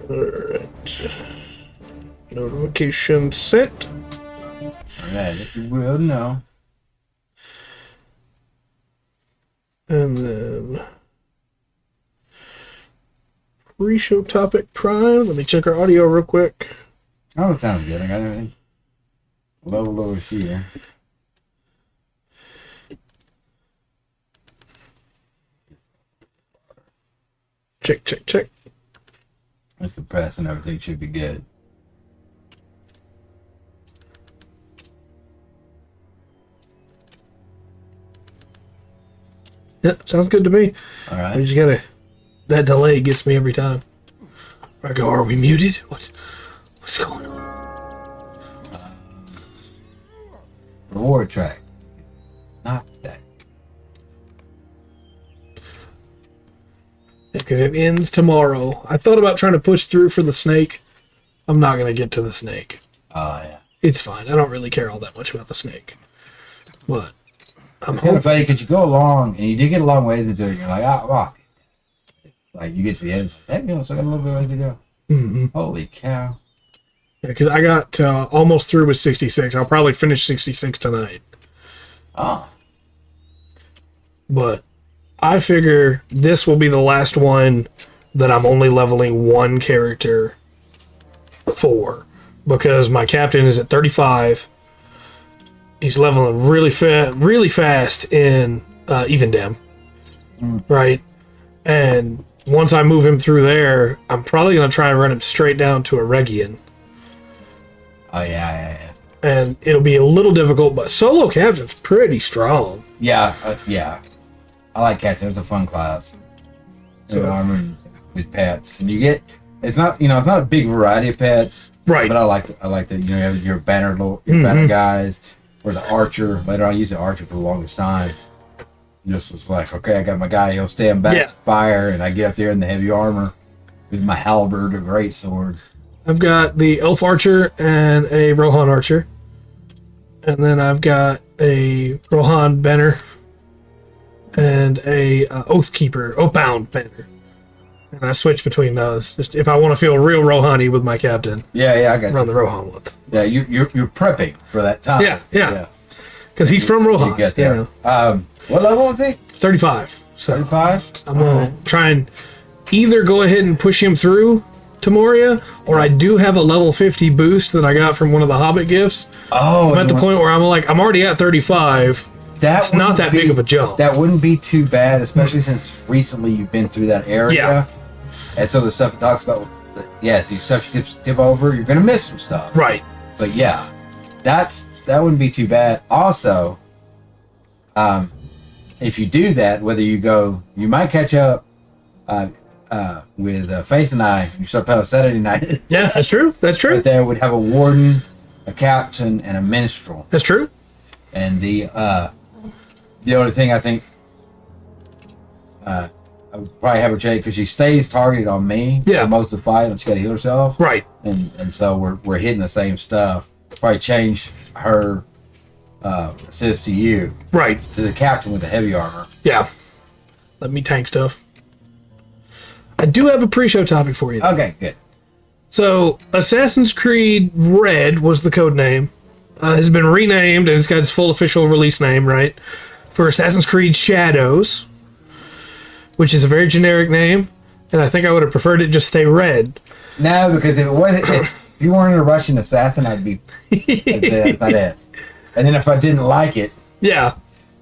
Alright. Notification sent. Alright, let the world know. And then pre-show topic prime. Let me check our audio real quick. Oh, it sounds good. I got everything level over here. Check, check, check. That's the press and everything should be good. Yep, sounds good to me. All right. We just gotta. That delay gets me every time. I go, are we muted? What's going on? Reward track. Not that. Because it ends tomorrow. I thought about trying to push through for the snake. I'm not gonna get to the snake. Oh, yeah. It's fine. I don't really care all that much about the snake. But I'm It's kind hoping. of funny because you go along and you do get a long ways into it. And you're like, ah, rock. Like you get to the end, hey, you know, so I got a little bit of ways to go. Mm-hmm. Holy cow! Yeah, because I got almost through with 66. I'll probably finish 66 tonight. Oh, But I figure this will be the last one that I'm only leveling one character for. Because my captain is at 35. He's leveling really fast in Even Dem. Right? And once I move him through there, I'm probably going to try and run him straight down to a Regian. oh yeah. And it'll be a little difficult, but solo captain's pretty strong. Yeah, yeah. I like cats. It's a fun class. So- Armor with pets, and you get. It's not, it's not a big variety of pets, Right. But I like that. You have your banner, banner guys, or the archer. Later on, I use the archer for the longest time. Just it's like, okay, I got my guy. He'll stand back, Yeah. fire, and I get up there in the heavy armor with my halberd or great sword. I've got the Elf Archer and a Rohan Archer. And then I've got a Rohan Banner and a Oathbound Banner. And I switch between those. Just if I want to feel real Rohan-y with my captain, Yeah, I got run you. the Rohan ones. Yeah, you're prepping for that time. Yeah. Because he's from Rohan. You get there. What level was he? 35. So 35? I'm going to try and either go ahead and push him through to Moria, or I do have a level 50 boost that I got from one of the Hobbit gifts. Oh, I'm at the point where I'm already at 35. It's not that big of a jump. That wouldn't be too bad, especially since recently you've been through that area. Yeah. And so the stuff it talks about, yes, your stuff you skip over, you're going to miss some stuff. Right. But yeah, that wouldn't be too bad. Also, if you do that, you might catch up with Faith and I. You start playing on Saturday night. Yeah, that's true. That's true. Right there would have a warden, a captain, and a minstrel. That's true. And the only thing I think I would probably have her change because she stays targeted on me Yeah. for most of the fight, and she got to heal herself. Right. And so we're hitting the same stuff. Probably change her assist to you, Right. to the captain with the heavy armor. Yeah. Let me tank stuff. I do have a pre-show topic for you, though. Okay, good. So, Assassin's Creed Red was the code name. Has been renamed, and it's got its full official release name, right? For Assassin's Creed Shadows, which is a very generic name, and I think I would have preferred it just stay Red. No, because if you weren't a Russian assassin, I'd say that's not it. And then if I didn't like it, Yeah.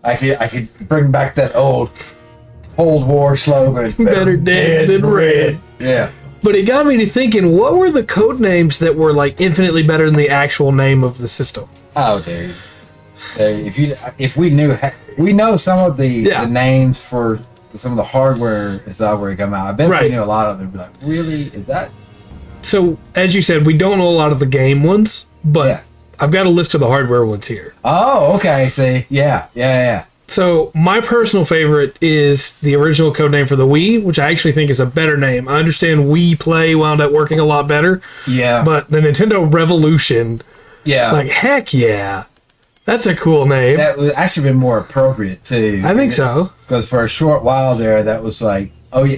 I could bring back that old Cold War slogan. Better dead than red. Yeah. But it got me to thinking, what were the code names that were like infinitely better than the actual name of the system? Oh, dude. If we know some of the names for some of the hardware and software that come out. I bet if we knew a lot of them. Be like, really? Is that? So, as you said, we don't know a lot of the game ones, but I've got a list of the hardware ones here. Oh, okay. See, yeah. So, my personal favorite is the original codename for the Wii, which I actually think is a better name. I understand Wii Play wound up working a lot better. Yeah. But the Nintendo Revolution, like, heck yeah. That's a cool name. That would actually been more appropriate, too. I think so. Because for a short while there, that was like, oh, yeah.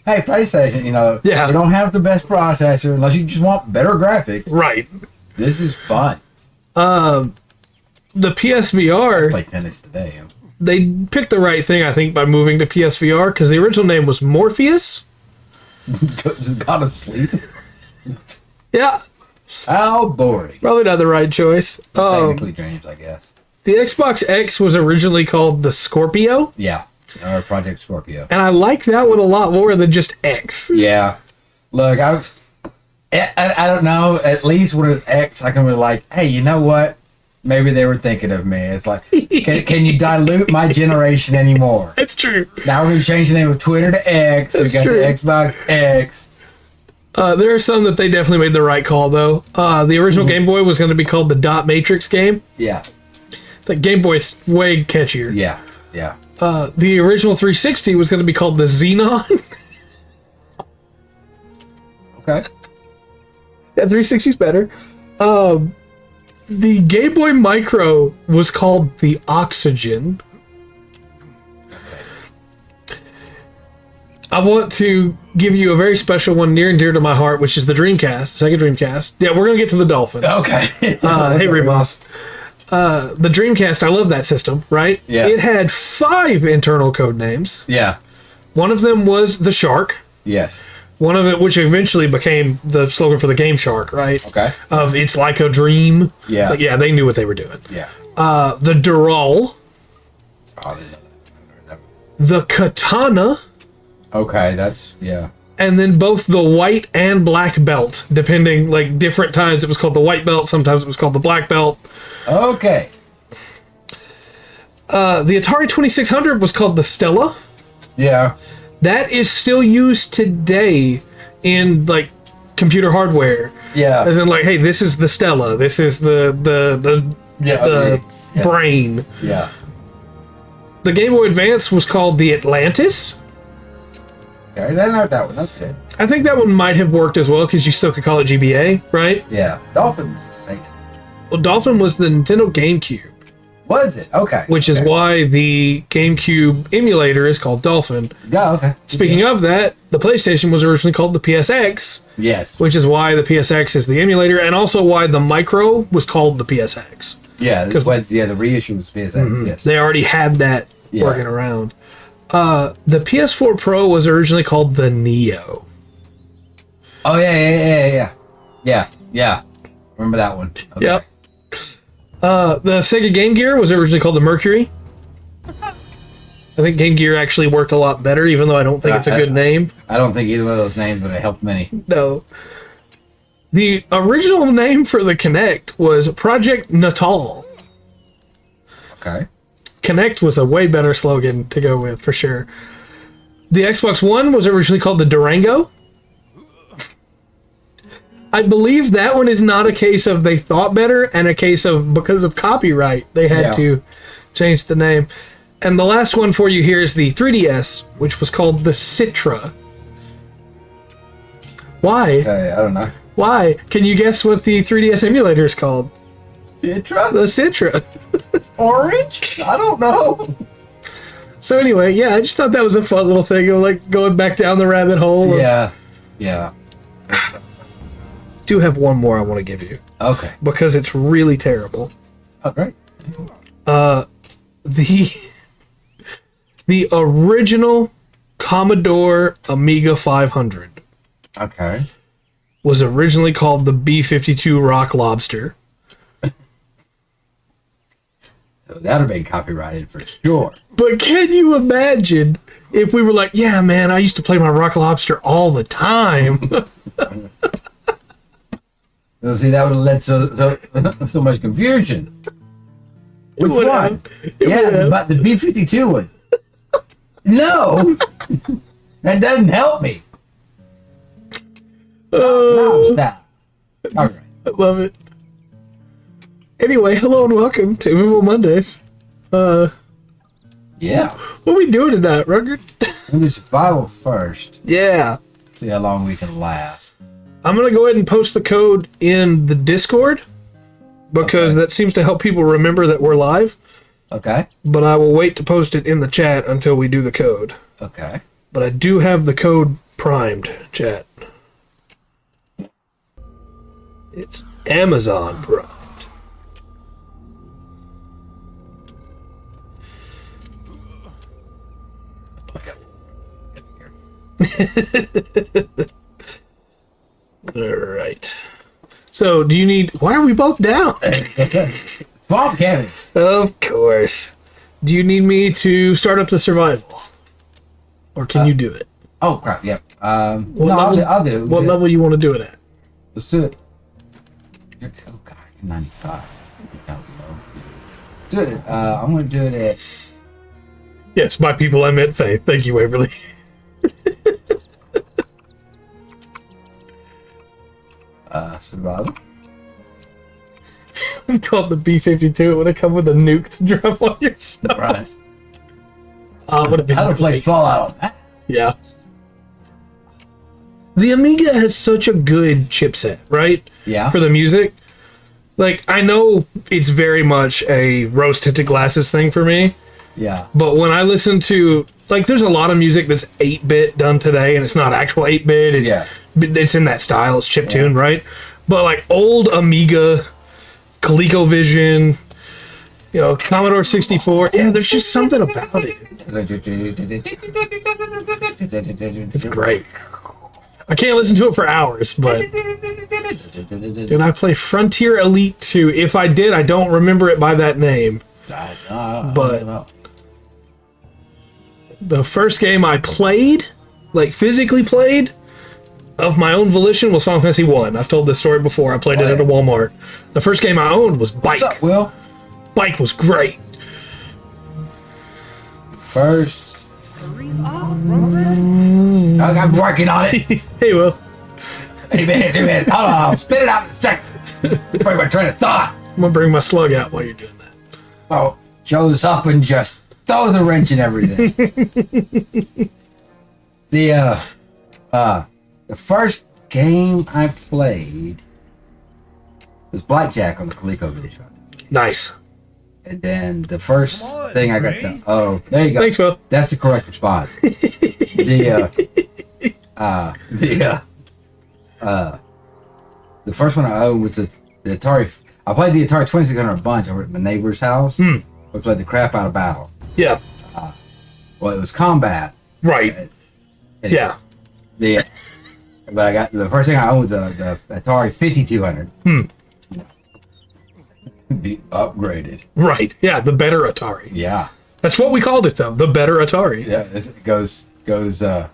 hey, PlayStation, you don't have the best processor unless you just want better graphics. Right. This is fun. The PSVR. I play tennis today. They picked the right thing, I think, by moving to PSVR because the original name was Morpheus. Got to sleep. Yeah. How boring. Probably not the right choice. Technically dreams, I guess. The Xbox X was originally called the Scorpio. Yeah. Or Project Scorpio. And I like that one a lot more than just X. Yeah. Look, I don't know. At least when it's X, I can be like, hey, you know what? Maybe they were thinking of me. It's like, can you dilute my generation anymore? It's true. Now we're going to change the name of Twitter to X. So we got the Xbox X. There are some that they definitely made the right call, though. The original Game Boy was going to be called the Dot Matrix game. Yeah. The Game Boy's way catchier. Yeah. Yeah. The original 360 was going to be called the Xenon. Okay. Yeah, 360's better. The Game Boy Micro was called the Oxygen. I want to give you a very special one near and dear to my heart, which is the Dreamcast, the Sega Dreamcast. Yeah, we're going to get to the Dolphin. Okay. Hey, Remos. The Dreamcast, I love that system, right? Yeah. It had 5 internal code names. Yeah. One of them was the Shark. Yes. One of it, which eventually became the slogan for the Game Shark, right? Okay. Of it's like a dream. Yeah. Like, yeah, they knew what they were doing. Yeah. The Dural. Oh, I didn't know that. The Katana. Okay, that's, yeah. And then both the white and black belt, depending, like, different times it was called the white belt, sometimes it was called the black belt. Okay. The Atari 2600 was called the Stella. Yeah. That is still used today in, like, computer hardware. Yeah. As in, like, hey, this is the Stella. This is the brain. Yeah. The Game Boy Advance was called the Atlantis. Okay, I didn't know that one. That's good. I think that one might have worked as well because you still could call it GBA, right? Yeah. Dolphin was the same. Well, Dolphin was the Nintendo GameCube. Was it? Okay. Which is why the GameCube emulator is called Dolphin. Yeah, okay. Speaking of that, the PlayStation was originally called the PSX. Yes. Which is why the PSX is the emulator, and also why the Micro was called the PSX. Yeah, the reissue was PSX, yes. They already had that working around. The PS4 Pro was originally called the Neo. Oh, yeah. Yeah. Remember that one. Okay. Yep. The Sega Game Gear was originally called the Mercury. I think Game Gear actually worked a lot better, even though I don't think it's a good name. I don't think either one of those names would have helped many. No. The original name for the Kinect was Project Natal. Okay. Kinect was a way better slogan to go with, for sure. The Xbox One was originally called the Durango. I believe that one is not a case of they thought better and a case of because of copyright they had to change the name. And the last one for you here is the 3DS, which was called the Citra. Why? Okay, I don't know. Why? Can you guess what the 3DS emulator is called? Citra? The Citra. Orange? I don't know. So anyway, yeah, I just thought that was a fun little thing, like going back down the rabbit hole. Yeah. Do have one more I want to give you. Okay. Because it's really terrible. Oh, great. The original Commodore Amiga 500. Okay. Was originally called the B-52 Rock Lobster. That would have been copyrighted for sure. But can you imagine if we were like, yeah, man, I used to play my Rock Lobster all the time. See, that would have led so much confusion. Which one? Yeah, but the B-52 one. No! That doesn't help me. Stop. All right. I love it. Anyway, hello and welcome to MMO Mondays. Yeah. What are we doing tonight, Rugged? We'll do survival first. Yeah. See how long we can last. I'm going to go ahead and post the code in the Discord because that seems to help people remember that we're live. Okay. But I will wait to post it in the chat until we do the code. Okay. But I do have the code primed, chat. It's Amazon primed. All right. So, do you need... Why are we both down? Swamp cabins. Of course. Do you need me to start up the survival? Or can you do it? Oh, crap, yeah. What no, level, I'll do. What level you want to do it at? Let's do it. Oh, God, you're 95. Do it. I'm going to do it at... Yes, by people I meant Faith. Thank you, Waverly. Survival. It's called the B-52. It would have come with a nuke to drop on your stuff. Right. Would have been I would play Fallout on that. Yeah. The Amiga has such a good chipset, right? Yeah. For the music. Like, I know it's very much a rose-tinted glasses thing for me. Yeah. But when I listen to... Like, there's a lot of music that's 8-bit done today, and it's not actual 8-bit. It's in that style. It's chiptune, right? But, like, old Amiga, ColecoVision, you know, Commodore 64. Yeah, there's just something about it. It's great. I can't listen to it for hours, but... Did I play Frontier Elite 2? If I did, I don't remember it by that name. But... The first game I played, like physically played, of my own volition was Final Fantasy 1. I've told this story before. I played it at a Walmart. The first game I owned was Bike. What's up, Will? Bike was great. First. I'm working on it. Hey, Will. 2 minutes. Hold on. I'll spit it out in a second. Bring my train of thought. I'm going to bring my slug out while you're doing that. Oh, shows up and just throws a wrench in everything. The first game I played was Blackjack on the ColecoVision. Nice. And then the first thing I got done. Oh, there you go. Thanks, Will. That's the correct response. The first one I owned was the Atari. I played the Atari 2600 a bunch over at my neighbor's house. We played the crap out of Battle. Yeah. Well, it was combat. Right. Yeah. But I got the first thing I owned was the Atari 5200. The upgraded. Right. Yeah, the better Atari. Yeah. That's what we called it, though. The better Atari. Yeah. It goes. Well,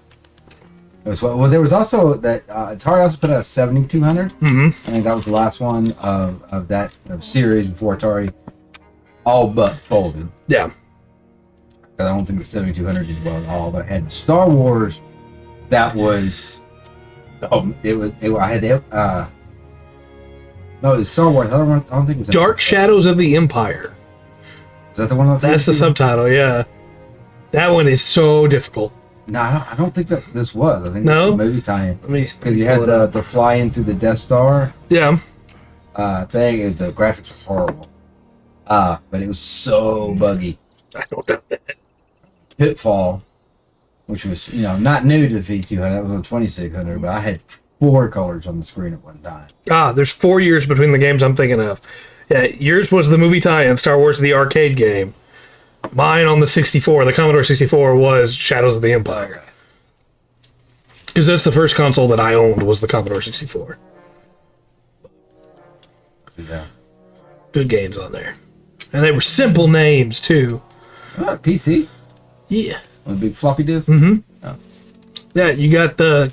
there was also that Atari also put out a 7200. I think that was the last one of that series before Atari all but folded. Yeah. I don't think the 7200 did well at all. But it had Star Wars. That was. I had no, it was Star Wars. I don't think it was Dark Shadows of the Empire. Is that the one? That's the subtitle. Yeah. That one is so difficult. No, I don't think that this was. I think No? it was a movie tie-in. Because Because you had the fly into the Death Star Yeah. thing. The graphics were horrible. But it was so buggy. I don't know that. Pitfall, which was, not new to the V200. That was on 2600, but I had 4 colors on the screen at one time. There's 4 years between the games I'm thinking of. Yeah, yours was the movie tie-in, Star Wars the arcade game. Mine on the 64, the Commodore 64, was Shadows of the Empire. Because that's the first console that I owned was the Commodore 64. Yeah. Good games on there. And they were simple names, too. PC? Yeah. On a big floppy disk? Yeah, you got the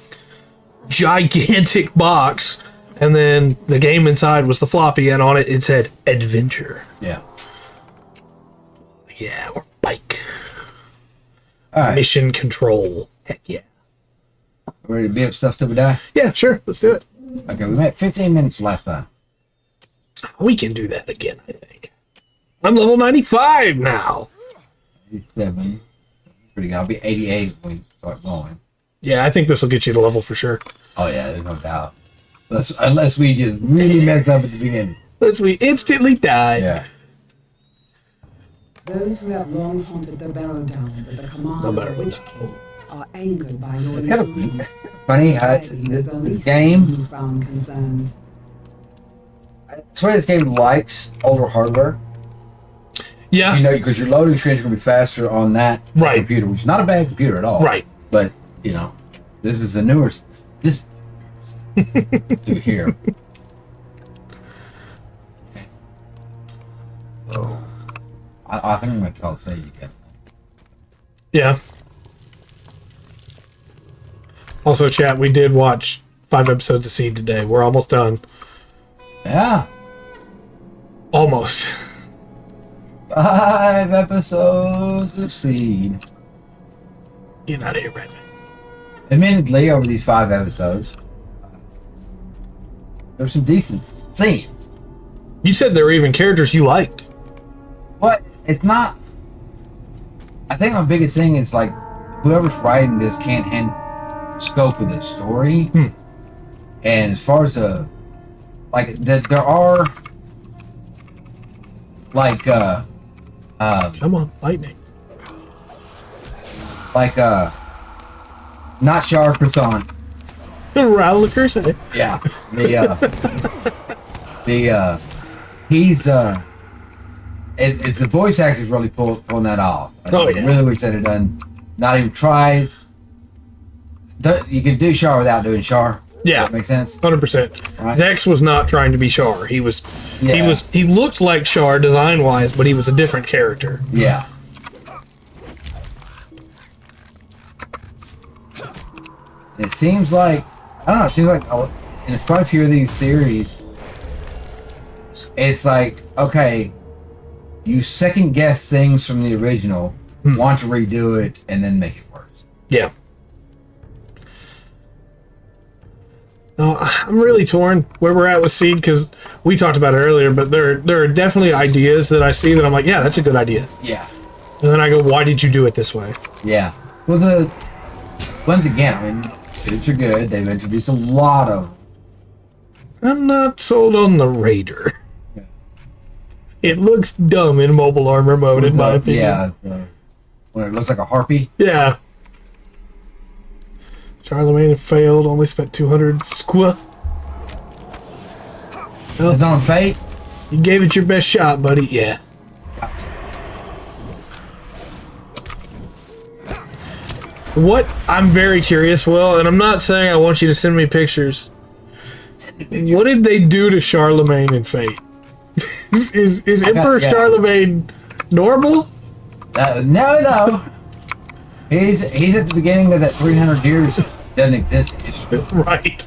gigantic box, and then the game inside was the floppy, and on it it said Adventure. Yeah. Yeah, or Bike. All right. Mission Control. Heck yeah. Ready to be up stuff till we die? Yeah, sure. Let's do it. Okay, we met 15 minutes last time. We can do that again, I think. I'm level 95 now. 87. Pretty good. I'll be 88 when we start going. Yeah, I think this will get you to level for sure. Oh, yeah, there's no doubt. Unless we just really mess up at the beginning. Unless we instantly die. Yeah. Those who have long haunted the barrow downs at the command No of matter the what. Witch King are angered by your It's kind of funny how this game. I swear this game likes older hardware. Yeah. You know, because your loading screens are going to be faster on that Right. computer, which is not a bad computer at all. Right. But, you know, this is a newer. This. Do here. Oh. I think I'm going to call it save again. Yeah. Also, chat, we did watch 5 episodes of Seed today. We're almost done. Yeah. Almost. 5 episodes of Seed. Get out of here, Redman. Admittedly, over these 5 episodes, there's some decent scenes. You said there were even characters you liked. But it's not. I think my biggest thing is like whoever's writing this can't handle the scope of the story. And as far as there are like Come on, lightning. like not Shar Croissant. Rattle the cursor. Yeah. He's it's the voice actors really pulling that off. Oh, I yeah. really wish they'd have done, not even tried. You can do Char without doing Char. Yeah. Does that make sense? 100%. Right. Zex was not trying to be Char. He looked like Char design wise, but he was a different character. Yeah. It seems like, I don't know, it seems like in quite a few of these series, it's like, okay, you second guess things from the original, want to redo it, and then make it worse. Yeah. No, I'm really torn where we're at with Seed because we talked about it earlier, but there are definitely ideas that I see that I'm like, yeah, that's a good idea. Yeah. And then I go, why did you do it this way? Yeah. Well, once again, I mean, suits are good. They've introduced a lot of. I'm not sold on the Raider. Yeah. It looks dumb in mobile armor mode, in my opinion. Yeah. When it looks like a harpy. Yeah. Charlemagne failed, only spent 200 squa. Well, It's on Fate. you gave it your best shot, buddy. Yeah. What I'm very curious, Will, and I'm not saying I want you to send me pictures. What did they do to Charlemagne in Fate? is Emperor yeah. Charlemagne normal? No. He's at the beginning of that 300 years doesn't exist history. Right.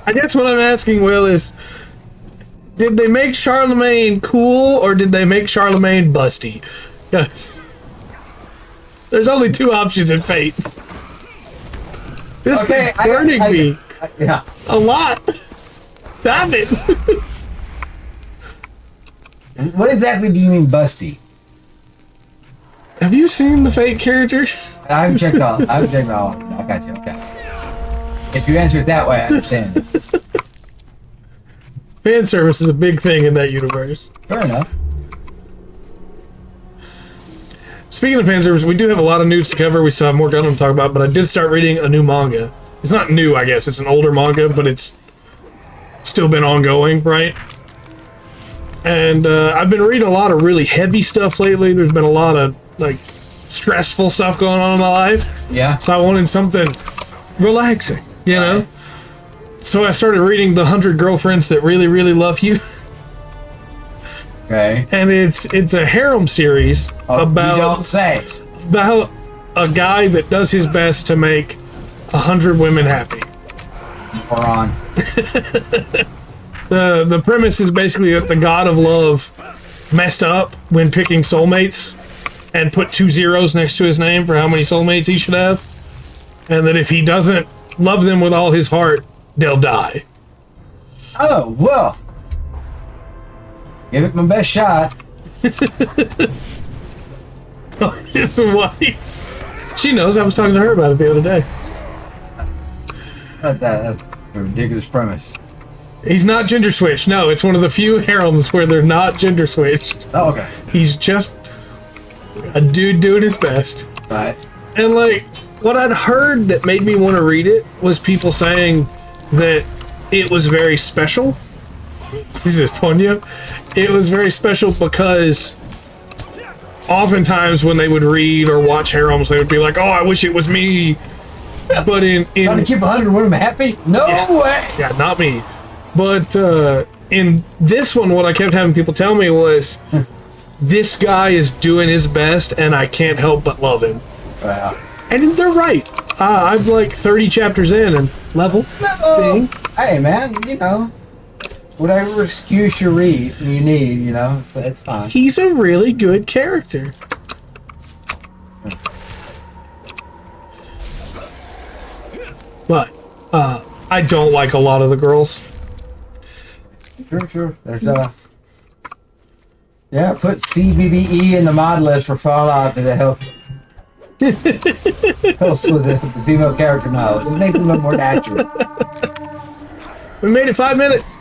I guess what I'm asking, Will, is did they make Charlemagne cool or did they make Charlemagne busty? Yes. There's only 2 options in Fate. This thing's burning me Yeah. a lot. Stop it. What exactly do you mean busty? Have you seen the Fate characters? I haven't checked all. I got you. Okay. If you answer it that way, I understand. Fan service is a big thing in that universe. Fair enough. Speaking of fan service, we do have a lot of news to cover. We still have more Gundam to talk about, but I did start reading a new manga. It's not new, I guess. It's an older manga, but it's still been ongoing, right? And I've been reading a lot of really heavy stuff lately. There's been a lot of like stressful stuff going on in my life. Yeah. So I wanted something relaxing, you know? So I started reading The 100 Girlfriends That Really, Really Love You. Okay. And it's a harem series You don't about say. a guy that does his best to make 100 women happy. Moron. The premise is basically that the god of love messed up when picking soulmates and put 2 zeros next to his name for how many soulmates he should have. And that if he doesn't love them with all his heart, they'll die. Oh, well. Give it my best shot. It's a wife. She knows. I was talking to her about it the other day. That's a ridiculous premise. He's not gender switched. No, it's one of the few harems where they're not gender switched. Oh, okay. He's just a dude doing his best. Right. And like, what I'd heard that made me want to read it was people saying that it was very special. This is Ponyo. It was very special because oftentimes when they would read or watch harems, they would be like, "Oh, I wish it was me." But in trying to keep 100 women happy? No way. Yeah, not me. But in this one, what I kept having people tell me was, this guy is doing his best, and I can't help but love him. Wow. And they're right. I'm like 30 chapters in, and level. Thing. Hey, man, you know, whatever excuse you need, you know, so that's fine. He's a really good character. But I don't like a lot of the girls. Sure. There's yeah, put CBBE in the mod list for Fallout to help. Helps with the female character knowledge. It makes them look more natural. We made it 5 minutes.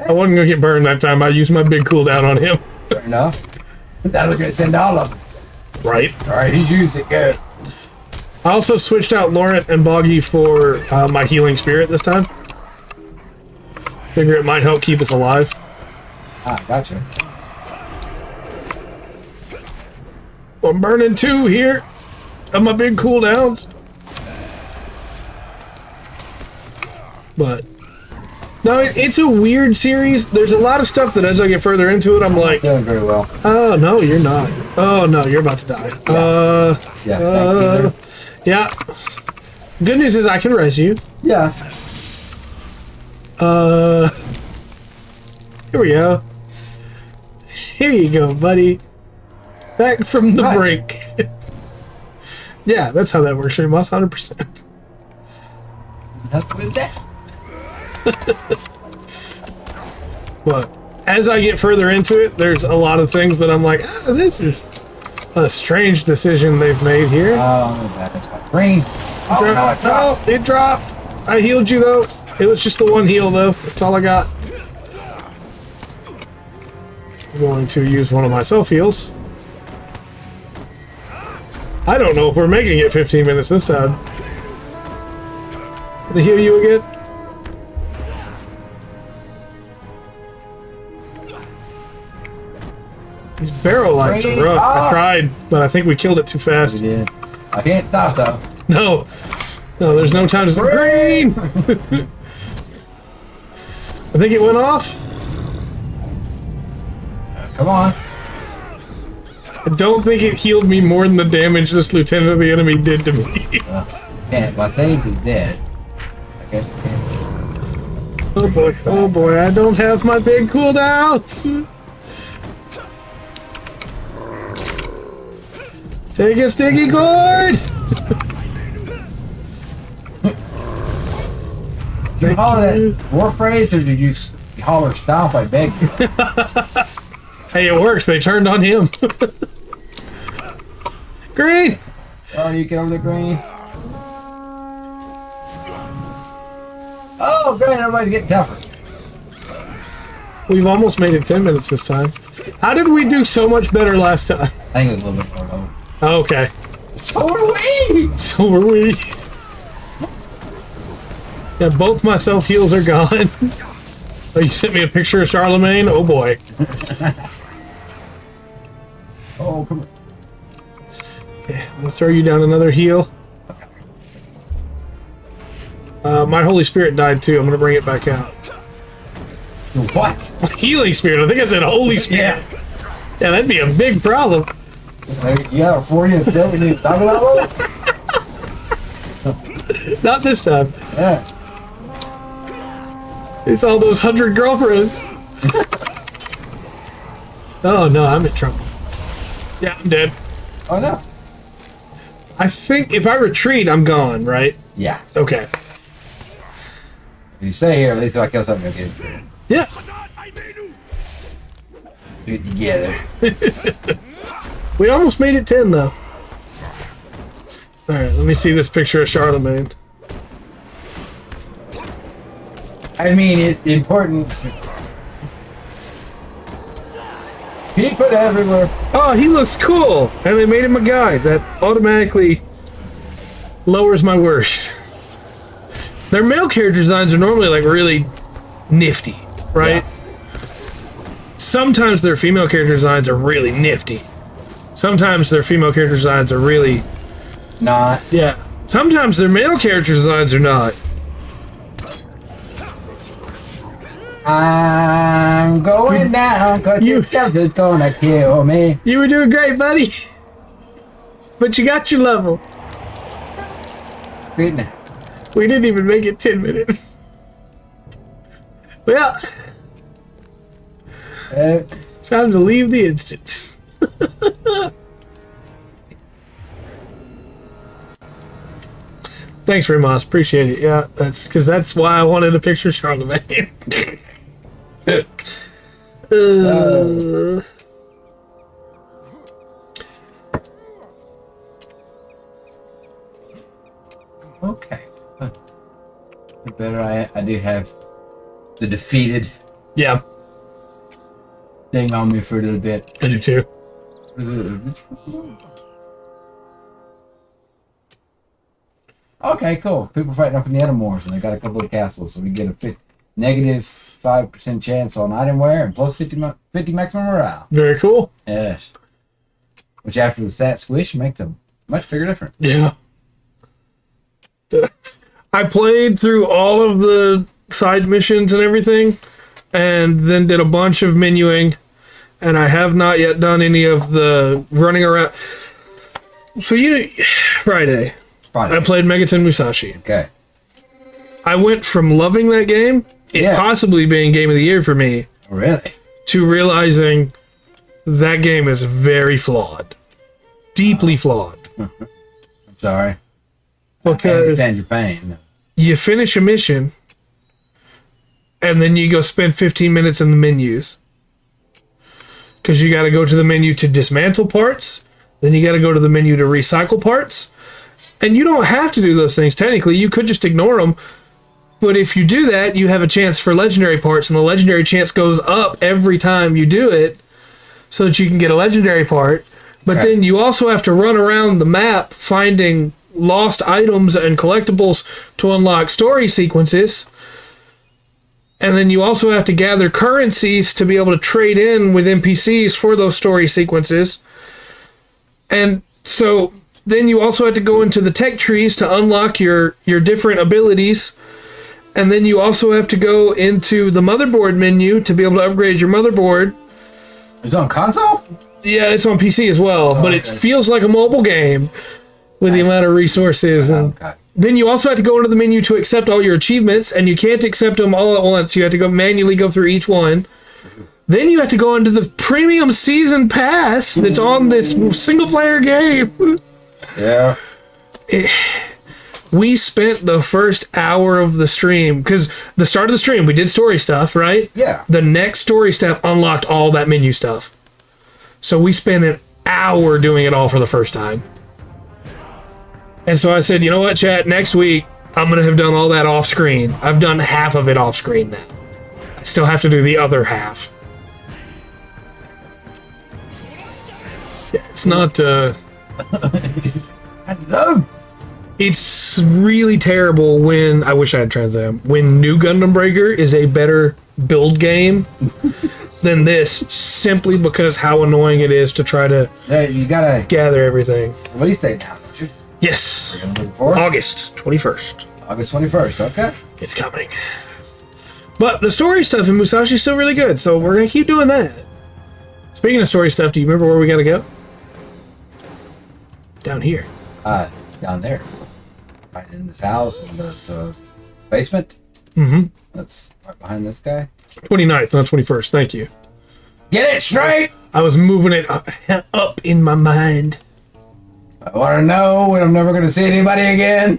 I wasn't gonna get burned that time. I used my big cooldown on him. Fair enough. That was gonna send all of them. Right. Alright, he's used it good. I also switched out Laurent and Boggy for my healing spirit this time. Figure it might help keep us alive. Ah, gotcha. I'm burning 2 here of my big cooldowns. But no, it's a weird series. There's a lot of stuff that as I get further into it, I'm like, Doing very well. oh no, you're not. Oh no, you're about to die. Yeah. Yeah. Good news is I can res you. Yeah. Here we go. Here you go, buddy. Back from the break. Yeah, that's how that works, Remus, 100%. Enough with that. But as I get further into it, there's a lot of things that I'm like, this is a strange decision they've made here. Oh, that's my brain. Oh, no, it dropped. Oh, it dropped. I healed you, though. It was just the one heal, though. That's all I got. I'm going to use one of my self-heals. I don't know if we're making it 15 minutes this time. Can I heal you again? These barrel lights are rough. I tried, but I think we killed it too fast. We did. I can't stop, though. No, there's no time to say green. I think it went off. Come on. I don't think it healed me more than the damage this lieutenant of the enemy did to me. Can't. My sage is dead. I guess I can't. Oh boy, I don't have my big cooldowns. Take a sticky cord. You holler that war phrase, or did you holler stomp? I beg you. Hey, it works. They turned on him. Green. Oh, you get over the green. Oh, great! Everybody's getting tougher. We've almost made it 10 minutes this time. How did we do so much better last time? I think it was a little bit more low. Oh, okay. So are we. So are we. Yeah, both my self heals are gone. Oh, you sent me a picture of Charlemagne? Oh boy. Oh, come on. Okay, I'm gonna throw you down another heal. My Holy Spirit died too. I'm gonna bring it back out. What? Healing Spirit. I think I said Holy Spirit. Yeah, that'd be a big problem. Yeah, 40 and still we need to talk about it? Not this time. Yeah. It's all those 100 girlfriends. Oh no, I'm in trouble. Yeah, I'm dead. Oh no. I think if I retreat, I'm gone, right? Yeah. Okay. If you stay here, at least if I kill something, I'll get it. Yeah. Do it together. We almost made it 10, though. Alright, let me see this picture of Charlemagne. I mean, it's important. People everywhere. Oh, he looks cool. And they made him a guy. That automatically lowers my worries. Their male character designs are normally like really nifty, right? Yeah. Sometimes their female character designs are really nifty. Sometimes their female character designs are really not. Yeah. Sometimes their male character designs are not. I'm going down because your devil's gonna kill me. You were doing great, buddy. But you got your level. We didn't even make it 10 minutes. Well, time to leave the instance. Thanks, Remas. Appreciate it. Yeah, that's why I wanted a picture of Charlemagne. Okay. Better I do have the defeated thing on me for a little bit. I do too. Okay, cool. People fighting up in the Animals, and they got a couple of castles, so we get a negative 5% chance on item wear and plus 50 maximum morale. Very cool. Yes. Which after the stat squish makes a much bigger difference. Yeah. I played through all of the side missions and everything, and then did a bunch of menuing, and I have not yet done any of the running around. So Friday. I played Megaton Musashi. Okay. I went from loving that game, it possibly being game of the year for me, really, to realizing that game is very flawed. Deeply flawed. I'm sorry. Because I understand your pain. You finish a mission, and then you go spend 15 minutes in the menus. Because you got to go to the menu to dismantle parts, then you got to go to the menu to recycle parts. And you don't have to do those things, technically. You could just ignore them. But if you do that, you have a chance for legendary parts, and the legendary chance goes up every time you do it so that you can get a legendary part. But then you also have to run around the map finding lost items and collectibles to unlock story sequences. And then you also have to gather currencies to be able to trade in with NPCs for those story sequences. And so then you also have to go into the tech trees to unlock your different abilities. And then you also have to go into the motherboard menu to be able to upgrade your motherboard. Is it on console? Yeah, it's on PC as well, but it feels like a mobile game with the amount of resources. And then you also have to go into the menu to accept all your achievements, and you can't accept them all at once. You have to go manually go through each one. Then you have to go into the premium season pass that's on this single-player game. Yeah. We spent the first hour of the stream, because the start of the stream, we did story stuff, right? Yeah. The next story step unlocked all that menu stuff. So we spent an hour doing it all for the first time. And so I said, you know what, chat, next week, I'm going to have done all that off screen. I've done half of it off screen now. I still have to do the other half. Yeah, it's not, Hello. It's really terrible when, I wish I had Trans Am, when New Gundam Breaker is a better build game than this, simply because how annoying it is to try to you gotta gather everything. Release date now, don't you? Yes. You're looking for it? August 21st. August 21st, okay. It's coming. But the story stuff in Musashi is still really good, so we're going to keep doing that. Speaking of story stuff, do you remember where we got to go? Down here. Down there. Right in this house, in the basement. Mm-hmm. That's right behind this guy. 29th, not 21st. Thank you. Get it straight! I was moving it up in my mind. I want to know when I'm never going to see anybody again.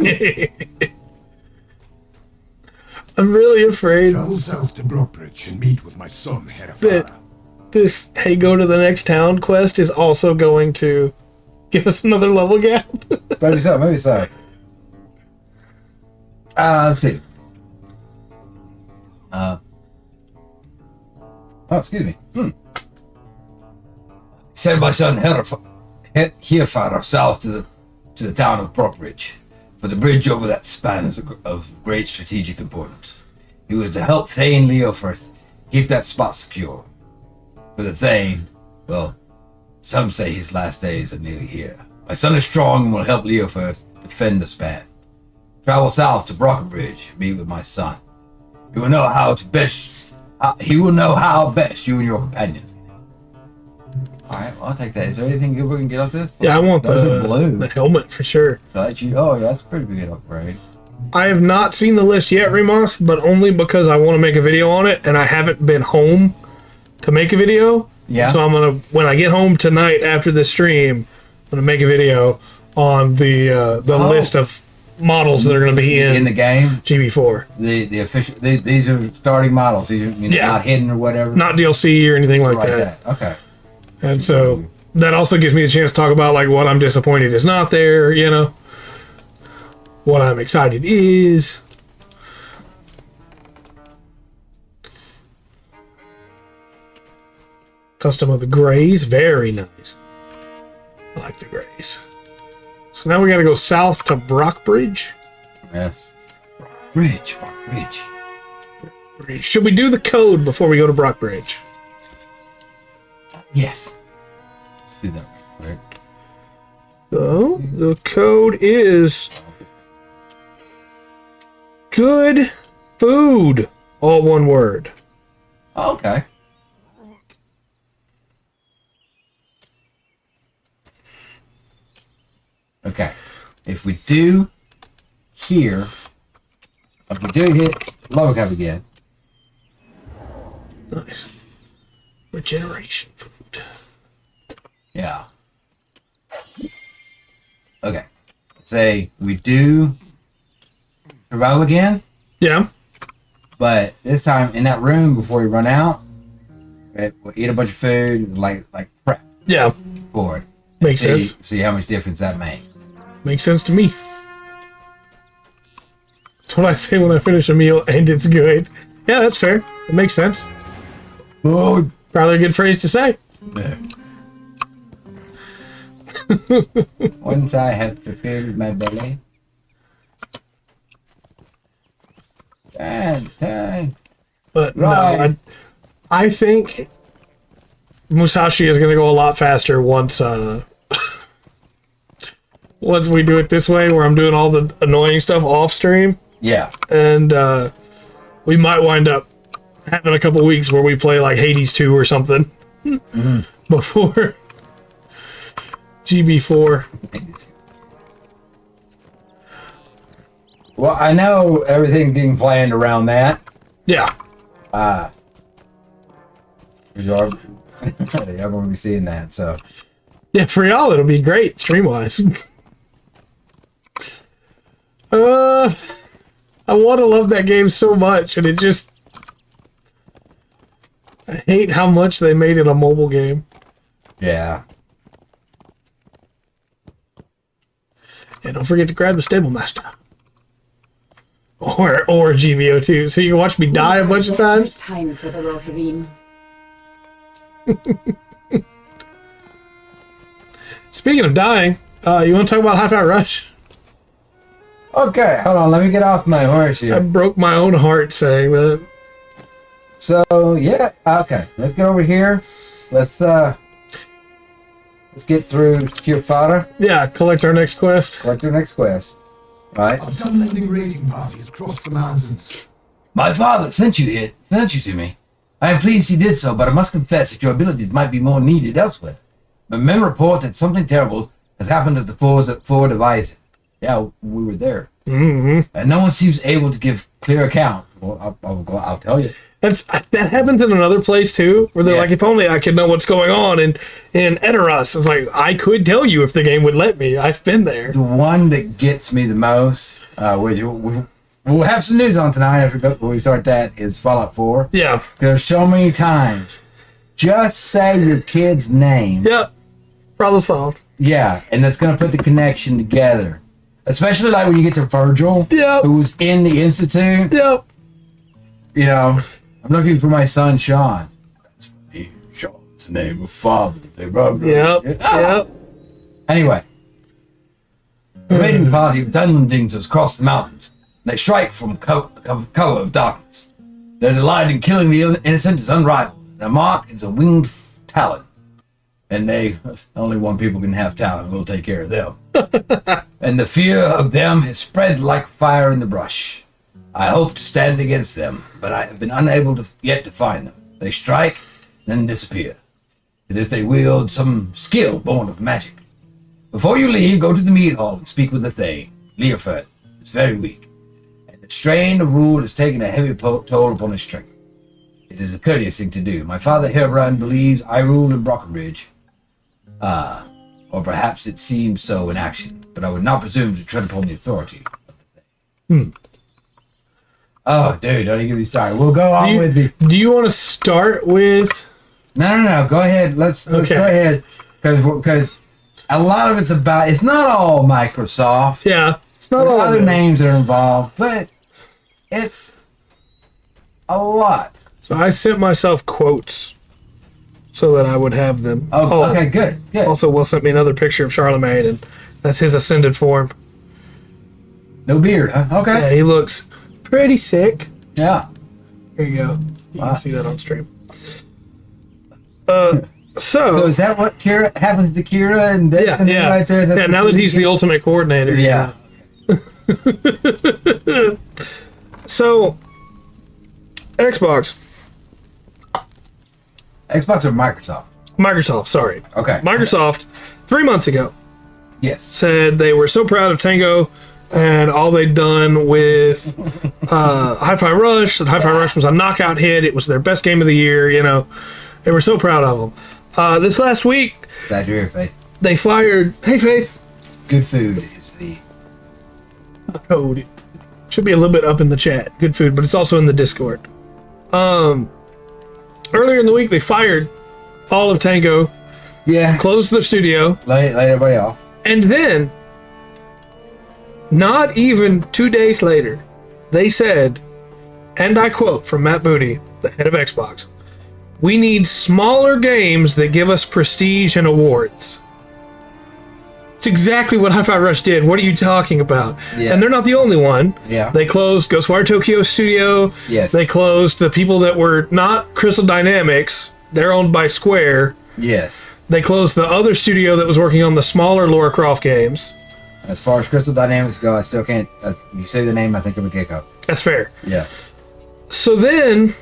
I'm really afraid Travel south to Brockbridge and meet with my son, that Herefara. this hey go to the next town quest is also going to give us another level gap. Maybe so, maybe so. Let's see. Oh, excuse me. Send my son Herefar south to the town of Brockbridge, for the bridge over that span is of great strategic importance. He was to help Thane Leofirth keep that spot secure. For the Thane, well, some say his last days are nearly here. My son is strong and will help Leofirth defend the span. Travel south to Brockbridge, meet with my son. He will know how best you and your companions can help. Alright, well, I'll take that. Is there anything good we can get off this? Yeah, I want Those are blue. the helmet for sure. So that's you. Oh, yeah, that's a pretty good upgrade. I have not seen the list yet, Remos, but only because I want to make a video on it, and I haven't been home to make a video. Yeah. So I'm gonna, when I get home tonight after the stream, I'm gonna make a video on the list of models that are gonna be in the game. GB4. The official. These are starting models. These are not hidden or whatever. Not DLC or anything like that. Okay. And so that also gives me the chance to talk about like what I'm disappointed is not there. You know, what I'm excited is. Custom of the grays, very nice. I like the grays. So now we gotta go south to Brockbridge. Yes. Brockbridge. Should we do the code before we go to Brockbridge? Yes. Let's see that real quick. So the code is good food, all one word. Oh, okay. Okay. If we do hit Lava Cup again. Nice. Regeneration food. Yeah. Okay. Say we do survival again, Yeah. but this time in that room before we run out, we'll eat a bunch of food, like prep Yeah. for it. Makes sense. See how much difference that makes. Makes sense to me. That's what I say when I finish a meal and it's good. Yeah, that's fair. It makes sense. Oh, Probably a good phrase to say. yeah. Once I have fulfilled my belly. Time. But Right. no, I think Musashi is going to go a lot faster once once we do it this way, where I'm doing all the annoying stuff off stream, Yeah. and we might wind up having a couple weeks where we play like Hades 2 or something before GB4. Well, I know everything's getting planned around that. Yeah. Everyone will be seeing that, so. Yeah, for y'all it'll be great stream-wise. I want to love that game so much, and it just... I hate how much they made it a mobile game. Yeah. And don't forget to grab the Stable Master. Or GBO2, so you can watch me die a bunch of times. Times with the Rohirrim. Speaking of dying, you want to talk about Hi-Fi Rush? Okay, hold on. Let me get off my horse I here. broke my own heart saying that. So, yeah. Okay, let's get over here. Let's get through Kirfara. Yeah, collect our next quest. Collect your next quest. Right. I've done lending raiding parties across the mountains. My father sent you to me. I am pleased he did so, but I must confess that your abilities might be more needed elsewhere. My men report that something terrible has happened at the ford of Isaac. Yeah, we were there. Mm-hmm. And no one seems able to give clear account. Well, I'll tell you. That happens in another place too, where they're Yeah. like, if only I could know what's going on in Edoras. It's like, I could tell you if the game would let me. I've been there. The one that gets me the most, which we'll have some news on tonight when we start that, is Fallout 4. Yeah. There's so many times. Just say your kid's name. Yep. Problem solved. Yeah, and that's going to put the connection together. Especially like when you get to Virgil, Yep. who was in the Institute. Yep. You know, I'm looking for my son, Sean. That's Sean. It's the name of Father. They robbed her. Yep. Anyway, the raiding party of Dunlendings has crossed the mountains. They strike from cover of darkness. Their delight in killing the innocent is unrivaled. Their mark is a winged talon. And only one people can have talent. We'll take care of them. And the fear of them has spread like fire in the brush. I hope to stand against them, but I have been unable yet to find them. They strike, then disappear, as if they wield some skill born of magic. Before you leave, go to the mead hall and speak with the Thane. Leofert is very weak, and the strain of rule has taken a heavy toll upon his strength. It is a courteous thing to do. My father Herobrine believes I rule in Brockenridge. Or perhaps it seems so in action, but I would not presume to tread upon the authority of the Thane. Oh, dude, don't even get me started. We'll go on with the... Do you want to start with... No. Go ahead. Let's go ahead. Because a lot of it's about... It's not all Microsoft. Yeah. It's not There's all other names that are involved, but it's a lot. So I sent myself quotes so that I would have them. Oh, okay, good. Also, Will sent me another picture of Charlemagne, and that's his ascended form. No beard, huh? Okay. Yeah, he looks pretty sick. Yeah. Here you go. You can see that on stream. So is that what happens to Kira and Destiny right there? Yeah, now that he's the ultimate coordinator. Yeah. So, Xbox or Microsoft? Microsoft, sorry. Okay. Microsoft, 3 months ago, Yes. said they were so proud of Tango and all they'd done with Hi-Fi Rush. That Hi-Fi Rush was a knockout hit. It was their best game of the year, you know. They were so proud of them. This last week, Glad you're here, Faith. they fired... Hey, Faith. Good food is the... Code. Should be a little bit up in the chat. Good food, but it's also in the Discord. Earlier in the week, they fired all of Tango, Yeah. closed their studio, Lay everybody off. and then, not even 2 days later, they said, and I quote from Matt Booty, the head of Xbox, "We need smaller games that give us prestige and awards." It's exactly what Hi-Fi Rush did. What are you talking about? Yeah. And they're not the only one. Yeah. They closed Ghostwire Tokyo Studio. Yes. They closed the people that were not Crystal Dynamics. They're owned by Square. Yes. They closed the other studio that was working on the smaller Lara Croft games. As far as Crystal Dynamics go, I still can't... you say the name, I think of a kick up. That's fair. Yeah. So then,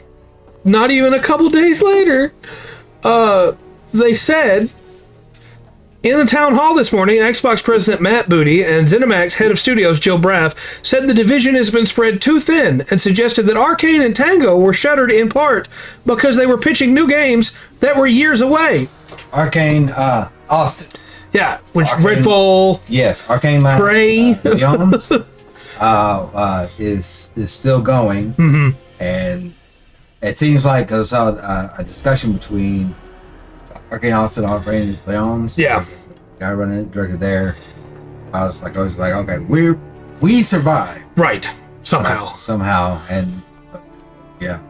not even a couple days later, they said... In the town hall this morning, Xbox President Matt Booty and ZeniMax head of studios Jill Braff said the division has been spread too thin and suggested that Arcane and Tango were shuttered in part because they were pitching new games that were years away. Arcane, Austin. Yeah, which Arcane, Redfall, Yes, Arcane Prey. Beyond is still going. Mm-hmm. And it seems like I saw a discussion between Arcane Austin, Arcane Leons. Yeah. Guy running it, director there. I was like, okay, we survived Right, somehow. And yeah,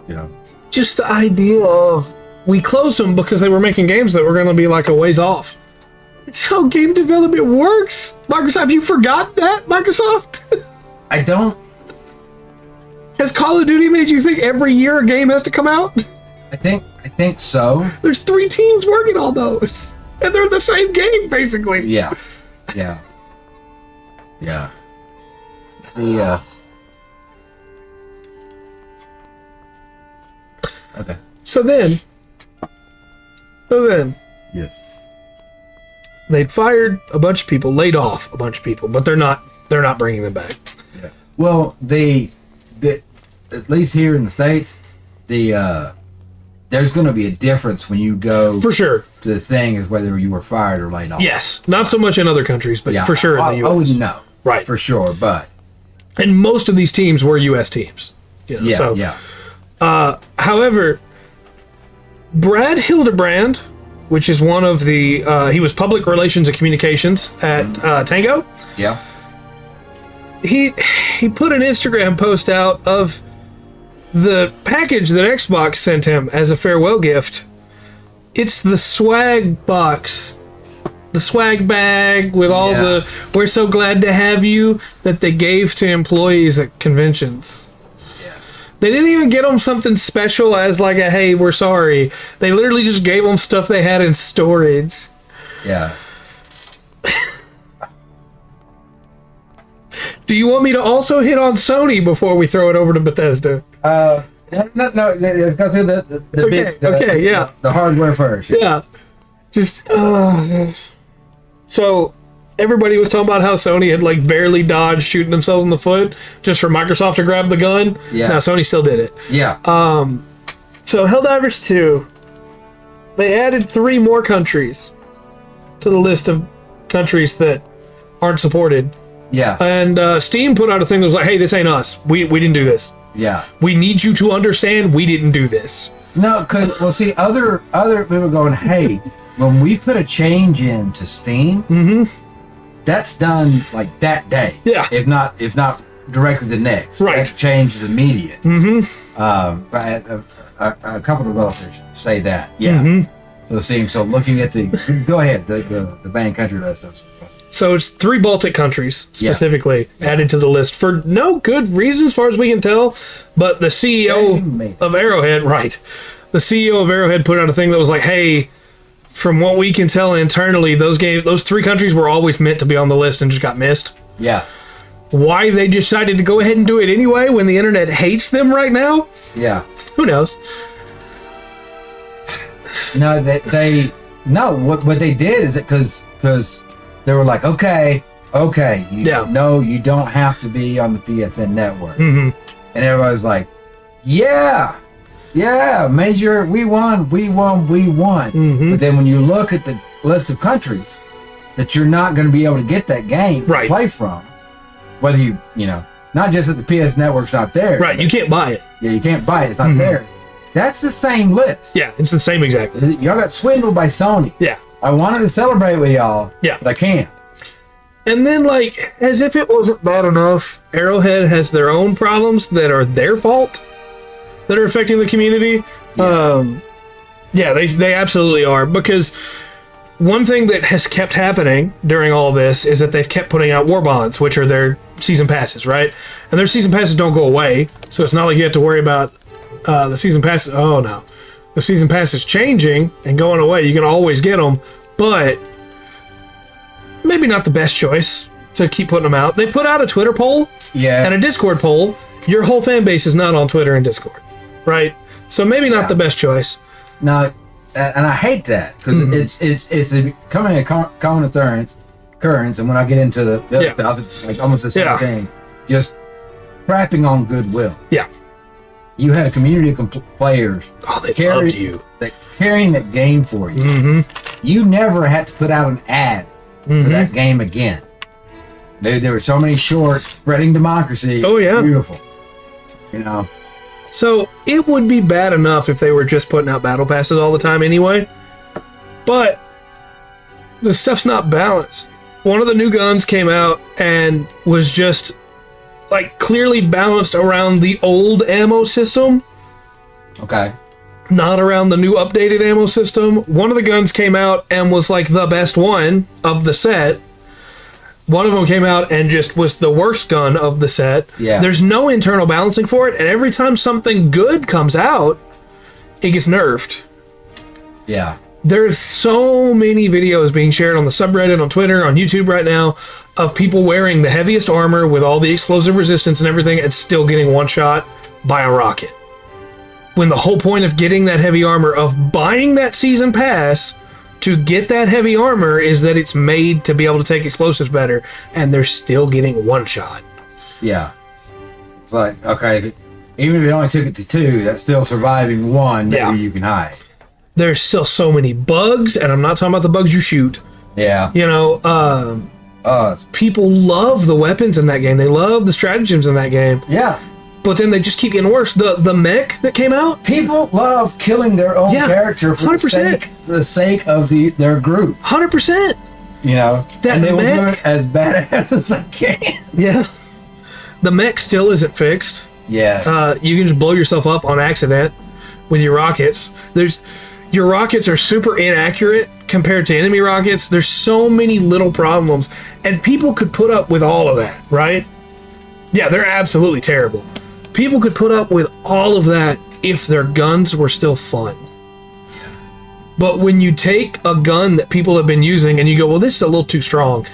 you know, Just the idea of we closed them because they were making games that were going to be like a ways off. It's how game development works. Microsoft, have you forgotten that, Microsoft? I don't. Has Call of Duty made you think every year a game has to come out? I think so. There's 3 teams working on those. And they're the same game, basically. Yeah. Okay. So then, Yes. they'd fired a bunch of people, laid off a bunch of people, but they're not bringing them back. Yeah. Well, the at least here in the States, there's going to be a difference when you go For sure. to the thing is whether you were fired or laid off. Yes. Not so much in other countries, but for sure in the US. I wouldn't know. Right. For sure, but And most of these teams were US teams. You know, yeah. However, Brad Hildebrand, which is one of the he was public relations and communications at Tango. Yeah. He put an Instagram post out of the package that Xbox sent him as a farewell gift It's the swag box. The swag bag with all the "we're so glad to have you" that they gave to employees at conventions. Yeah. They didn't even get them something special as like a "hey, we're sorry." They literally just gave them stuff they had in storage. Yeah. Do you want me to also hit on Sony before we throw it over to Bethesda? No. Let's go through the hardware first. Yeah. Just so everybody was talking about how Sony had like barely dodged shooting themselves in the foot just for Microsoft to grab the gun. Yeah. Now Sony still did it. Yeah. So Helldivers 2, they added 3 more countries to the list of countries that aren't supported. Yeah. And Steam put out a thing that was like, "hey, this ain't us. We didn't do this. Yeah. We need you to understand we didn't do this." No, because see, other people going, "Hey, when we put a change into Steam, that's done like that day. Yeah. If not directly the next. Right. That change is immediate. But a couple of developers say that. Yeah. So Steam. So looking at go ahead, the banned country list. So it's 3 Baltic countries specifically added to the list for no good reason as far as we can tell. But the CEO of Arrowhead, the CEO of Arrowhead put out a thing that was like, "hey, from what we can tell internally, those 3 countries were always meant to be on the list and just got missed." Yeah. Why they decided to go ahead and do it anyway when the internet hates them right now? Yeah. Who knows? No, what they did is because they were like, okay, you don't have to be on the PSN network. And everybody's like, yeah, Major, we won. But then when you look at the list of countries that you're not going to be able to get that game to play from, whether you not just that the PS network's not there. Right, you can't buy it. Yeah, you can't buy it. It's not there. That's the same list. Yeah, it's the same exactly. Y'all got swindled by Sony. Yeah. I wanted to celebrate with y'all, but I can't. And then, like, as if it wasn't bad enough, Arrowhead has their own problems that are their fault that are affecting the community. They absolutely are. Because one thing that has kept happening during all this is that they've kept putting out war bonds, which are their season passes, right? And their season passes don't go away, so it's not like you have to worry about the season passes. Oh, no. The season pass is changing and going away. You can always get them, but maybe not the best choice to keep putting them out. They put out a Twitter poll and a Discord poll. Your whole fan base is not on Twitter and Discord, right? So maybe not the best choice. No, and I hate that because it's becoming a common occurrence. And when I get into the other stuff, it's like almost the same thing. Just crapping on goodwill. Yeah. You had a community of players. Oh, they loved you. Carrying that game for you. You never had to put out an ad for that game again. There were so many shorts spreading democracy. Oh, yeah. Beautiful. So it would be bad enough if they were just putting out battle passes all the time anyway. But the stuff's not balanced. One of the new guns came out and was just like clearly balanced around the old ammo system. Okay. Not around the new updated ammo system. One of the guns came out and was like the best one of the set. One of them came out and just was the worst gun of the set. Yeah. There's no internal balancing for it, and every time something good comes out, it gets nerfed. Yeah. There's so many videos being shared on the subreddit, on Twitter, on YouTube right now of people wearing the heaviest armor with all the explosive resistance and everything and still getting one shot by a rocket. When the whole point of getting that heavy armor, of buying that season pass to get that heavy armor, is that it's made to be able to take explosives better, and they're still getting one shot. Yeah. It's like, okay, even if it only took it to 2, that's still surviving 1 that you can hide. There's still so many bugs, and I'm not talking about the bugs you shoot. Yeah. People love the weapons in that game. They love the stratagems in that game. Yeah. But then they just keep getting worse. The mech that came out. People love killing their own character for 100%. the sake of their group. 100%. And they will do it as badass as they can. Yeah. The mech still isn't fixed. Yeah. You can just blow yourself up on accident with your rockets. Your rockets are super inaccurate compared to enemy rockets. There's so many little problems, and people could put up with all of that, right? Yeah, they're absolutely terrible. People could put up with all of that if their guns were still fun. But when you take a gun that people have been using and you go, well, this is a little too strong,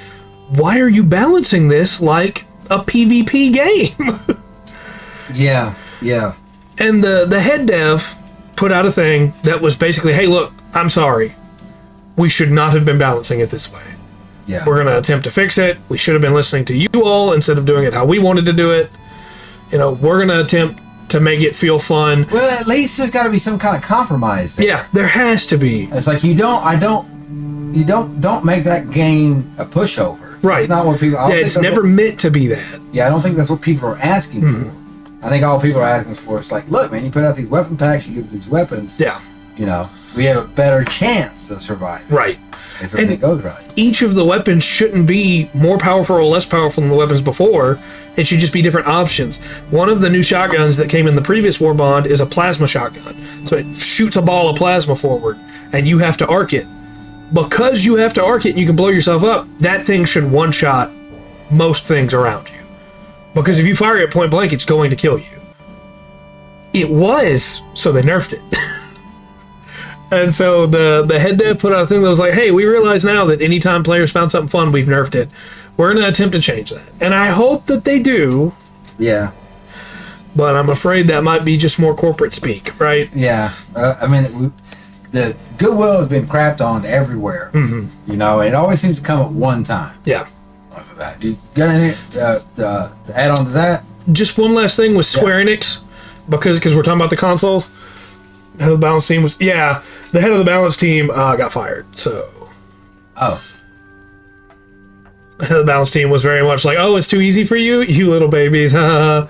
why are you balancing this like a PvP game? Yeah. And the head dev put out a thing that was basically, hey, look, I'm sorry. We should not have been balancing it this way. Yeah. We're going to attempt to fix it. We should have been listening to you all instead of doing it how we wanted to do it. You know, we're going to attempt to make it feel fun. Well, at least there's got to be some kind of compromise there. Yeah, there has to be. It's like you don't make that game a pushover. Right. It's not what people. Yeah, it's never meant to be that. Yeah, I don't think that's what people are asking for. I think all people are asking for is like, look, man, you put out these weapon packs, you give us these weapons. Yeah. You know, we have a better chance of surviving. Right. If everything goes right. Each of the weapons shouldn't be more powerful or less powerful than the weapons before. It should just be different options. One of the new shotguns that came in the previous War Bond is a plasma shotgun. So it shoots a ball of plasma forward, and you have to arc it. Because you have to arc it and you can blow yourself up, that thing should one-shot most things around you. Because if you fire it point blank, it's going to kill you. It was, so they nerfed it. And so the head dev put out a thing that was like, hey, we realize now that anytime players found something fun, we've nerfed it. We're going to attempt to change that. And I hope that they do. Yeah. But I'm afraid that might be just more corporate speak, right? Yeah. I mean, the goodwill has been crapped on everywhere. Mm-hmm. You know, and it always seems to come at one time. Yeah. Do you got anything to add on to that? Just one last thing with Square Enix, because we're talking about the consoles. Head of the balance team was, the head of the balance team got fired. So, oh, the head of the balance team was very much like, oh, it's too easy for you, you little babies. So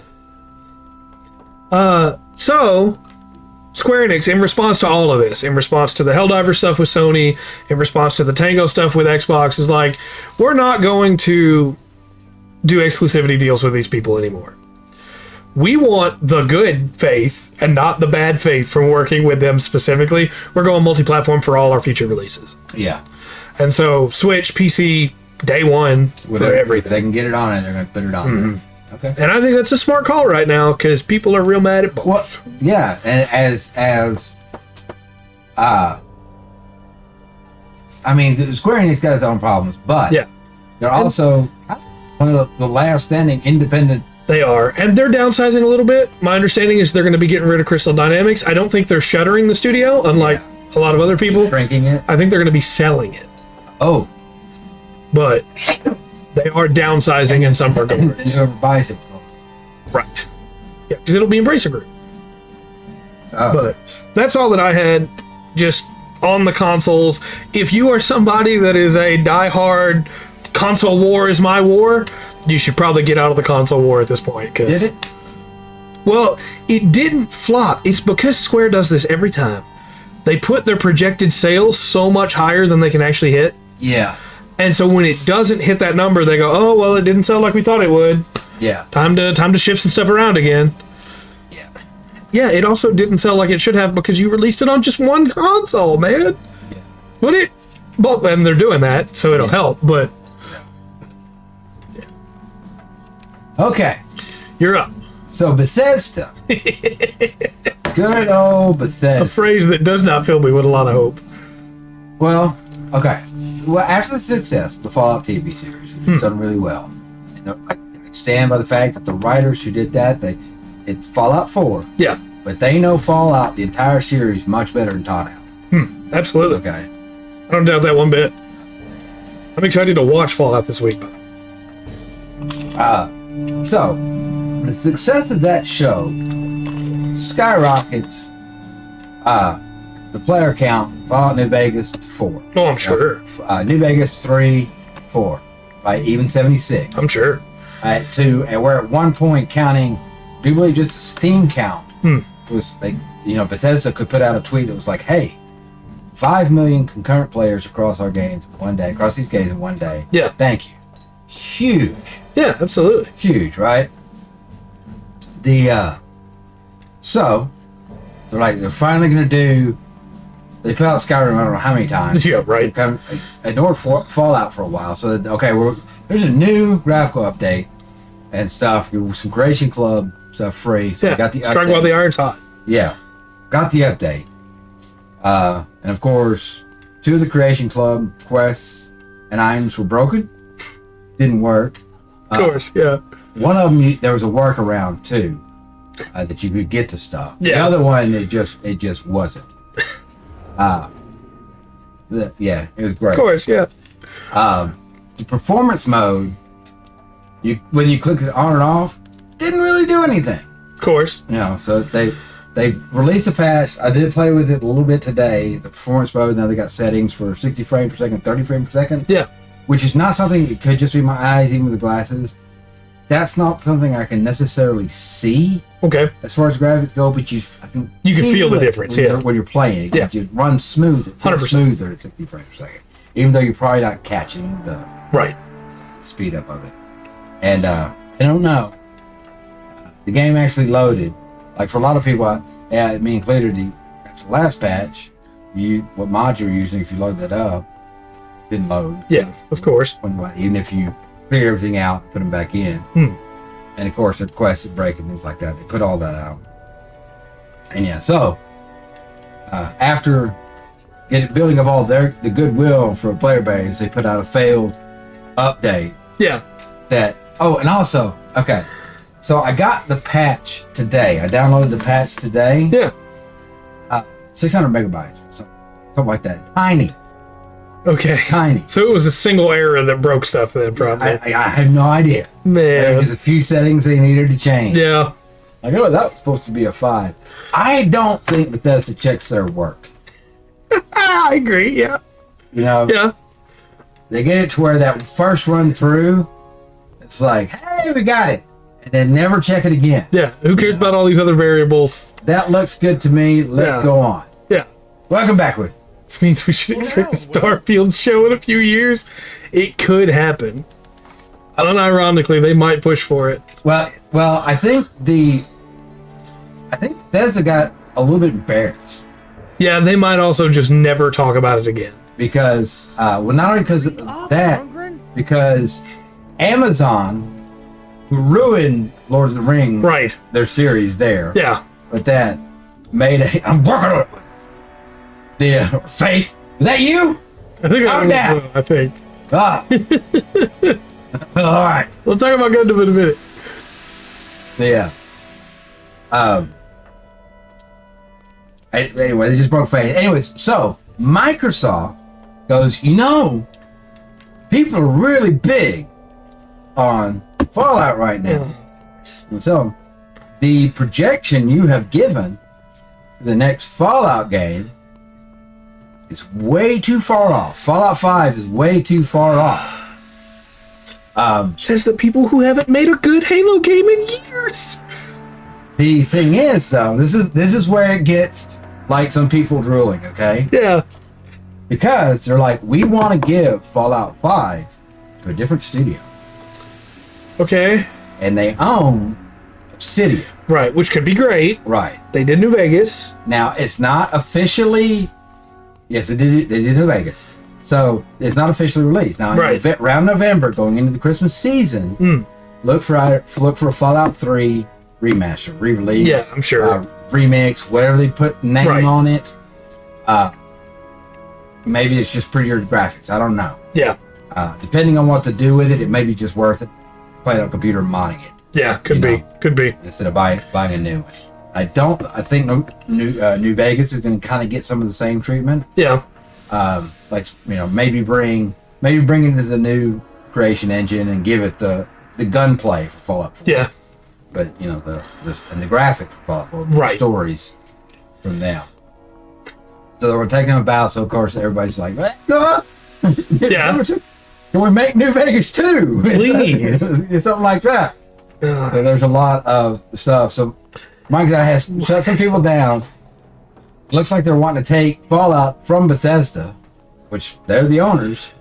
Square Enix, in response to all of this, in response to the Helldiver stuff with Sony, in response to the Tango stuff with Xbox, is like, we're not going to do exclusivity deals with these people anymore. We want the good faith and not the bad faith from working with them specifically. We're going multi-platform for all our future releases. Yeah. And so Switch, PC, day one for everything. If they can get it on it, they're going to put it on there. Okay. And I think that's a smart call right now because people are real mad at both. Well, yeah, and I mean, the Square Enix got its own problems, but they're also one of the last standing independent. They are, and they're downsizing a little bit. My understanding is they're going to be getting rid of Crystal Dynamics. I don't think they're shuttering the studio, unlike a lot of other people. Shrinking it. I think they're going to be selling it. Oh. But they are downsizing in some regards. And whoever buys it. Right. Yeah, because it'll be Embracer Group. Oh. But that's all that I had just on the consoles. If you are somebody that is a diehard console war is my war, you should probably get out of the console war at this point. Did it? Well, it didn't flop. It's because Square does this every time. They put their projected sales so much higher than they can actually hit. Yeah. And so when it doesn't hit that number, they go, oh, well, it didn't sell like we thought it would. Yeah. Time to shift some stuff around again. Yeah. Yeah, it also didn't sell like it should have because you released it on just one console, man. Yeah. But well, and they're doing that, so it'll help, but... Okay. You're up. So Bethesda. Good old Bethesda. A phrase that does not fill me with a lot of hope. Well, okay. Well, after the success of the Fallout TV series, which has done really well, I stand by the fact that the writers who did that, it's Fallout 4. Yeah. But they know Fallout, the entire series, much better than Todd Howard. Absolutely. Okay. I don't doubt that one bit. I'm excited to watch Fallout this week. So, the success of that show skyrockets the player count Fallout New Vegas to 4. Oh, I'm sure. New Vegas 3, 4, right? Even 76. I'm sure. And we're at one point counting, do you believe just a Steam count was like, Bethesda could put out a tweet that was like, hey, 5 million concurrent players across our games in one day, across these games in one day. Yeah. Thank you. Huge. Yeah, absolutely. Huge, right? So they're finally gonna do They put out Skyrim, I don't know how many times. Yeah, right. They ignored Fallout for a while. So, there's a new graphical update and stuff. Some Creation Club stuff free. So Yeah, got the strike update. while the iron's hot. Yeah, got the update. And of course, 2 of the Creation Club quests and items were broken. Didn't work. Of course, yeah. One of them, there was a workaround too, that you could get the stuff. Yeah. The other one, it just wasn't. Yeah, it was great. Of course, yeah. The performance mode, when you click it on and off, didn't really do anything. Of course. So they released a patch. I did play with it a little bit today. The performance mode, now they got settings for 60 frames per second, 30 frames per second. Yeah. Which is not something, it could just be my eyes, even with the glasses. That's not something I can necessarily see Okay. as far as graphics go, but you can feel the difference, when you're playing. Yeah. It just runs smooth. It feels 100%. smoother at 60 frames per second. Even though you're probably not catching the Right. speed up of it. And I don't know. The game actually loaded. Like for a lot of people, me included, after the last patch, what mod you're using, if you load that up, didn't load. Yeah, of course. Even if you clear everything out, put them back in. And of course, the quests that break and things like that, they put all that out. And yeah, so after building up all the goodwill for a player base, they put out a failed update. Yeah. And also, okay, so I got the patch today. I downloaded the patch today. Yeah. 600 megabytes, something like that. Tiny. Okay. Tiny. So it was a single error that broke stuff then, probably. I have no idea. Man. There was a few settings they needed to change. Yeah. Like, that was supposed to be a 5. I don't think Bethesda checks their work. I agree, yeah. Yeah. They get it to where that first run through, it's like, hey, we got it. And then never check it again. Yeah. Who cares about all these other variables? That looks good to me. Let's go on. Yeah. Welcome backwood. This means we should expect a Starfield show in a few years. It could happen. Unironically, they might push for it. Well, I think Bethesda got a little bit embarrassed. Yeah, they might also just never talk about it again. Because, not only because of that, because Amazon, who ruined Lord of the Rings, Right. their series there. Yeah. But that made I'm working on it. The Faith, is that you? I think Calm down. I think. Ah. All right. We'll talk about Gundam in a minute. Yeah. Anyway, they just broke Faith. Anyways, so Microsoft goes, people are really big on Fallout right now. So the projection you have given for the next Fallout game is way too far off. Fallout 5 is way too far off. Says the people who haven't made a good Halo game in years. The thing is, though, this is where it gets like some people drooling, okay? Yeah. Because they're like, we want to give Fallout 5 to a different studio. Okay. And they own Obsidian. Right, which could be great. Right. They did New Vegas. Now, it's not officially... Yes, they did New Vegas. So, it's not officially released. Now, around November, going into the Christmas season, look for a Fallout 3 remaster, re-release. Yeah, I'm sure. Remix, whatever they put name on it. Maybe it's just prettier graphics. I don't know. Yeah. Depending on what to do with it, it may be just worth it. Playing on a computer and modding it. Yeah, could be. Instead of buying a new one. I think New Vegas is going to kind of get some of the same treatment. Yeah. Maybe bring it into the new creation engine and give it the gunplay for Fallout 4. Yeah. But and the graphic for Fallout 4, the stories from them. So we're taking them about. So of course everybody's like, no. Yeah. Can we make New Vegas 2? Please. Something like that. So there's a lot of stuff. So Microsoft has shut some people down. Looks like they're wanting to take Fallout from Bethesda, which they're the owners.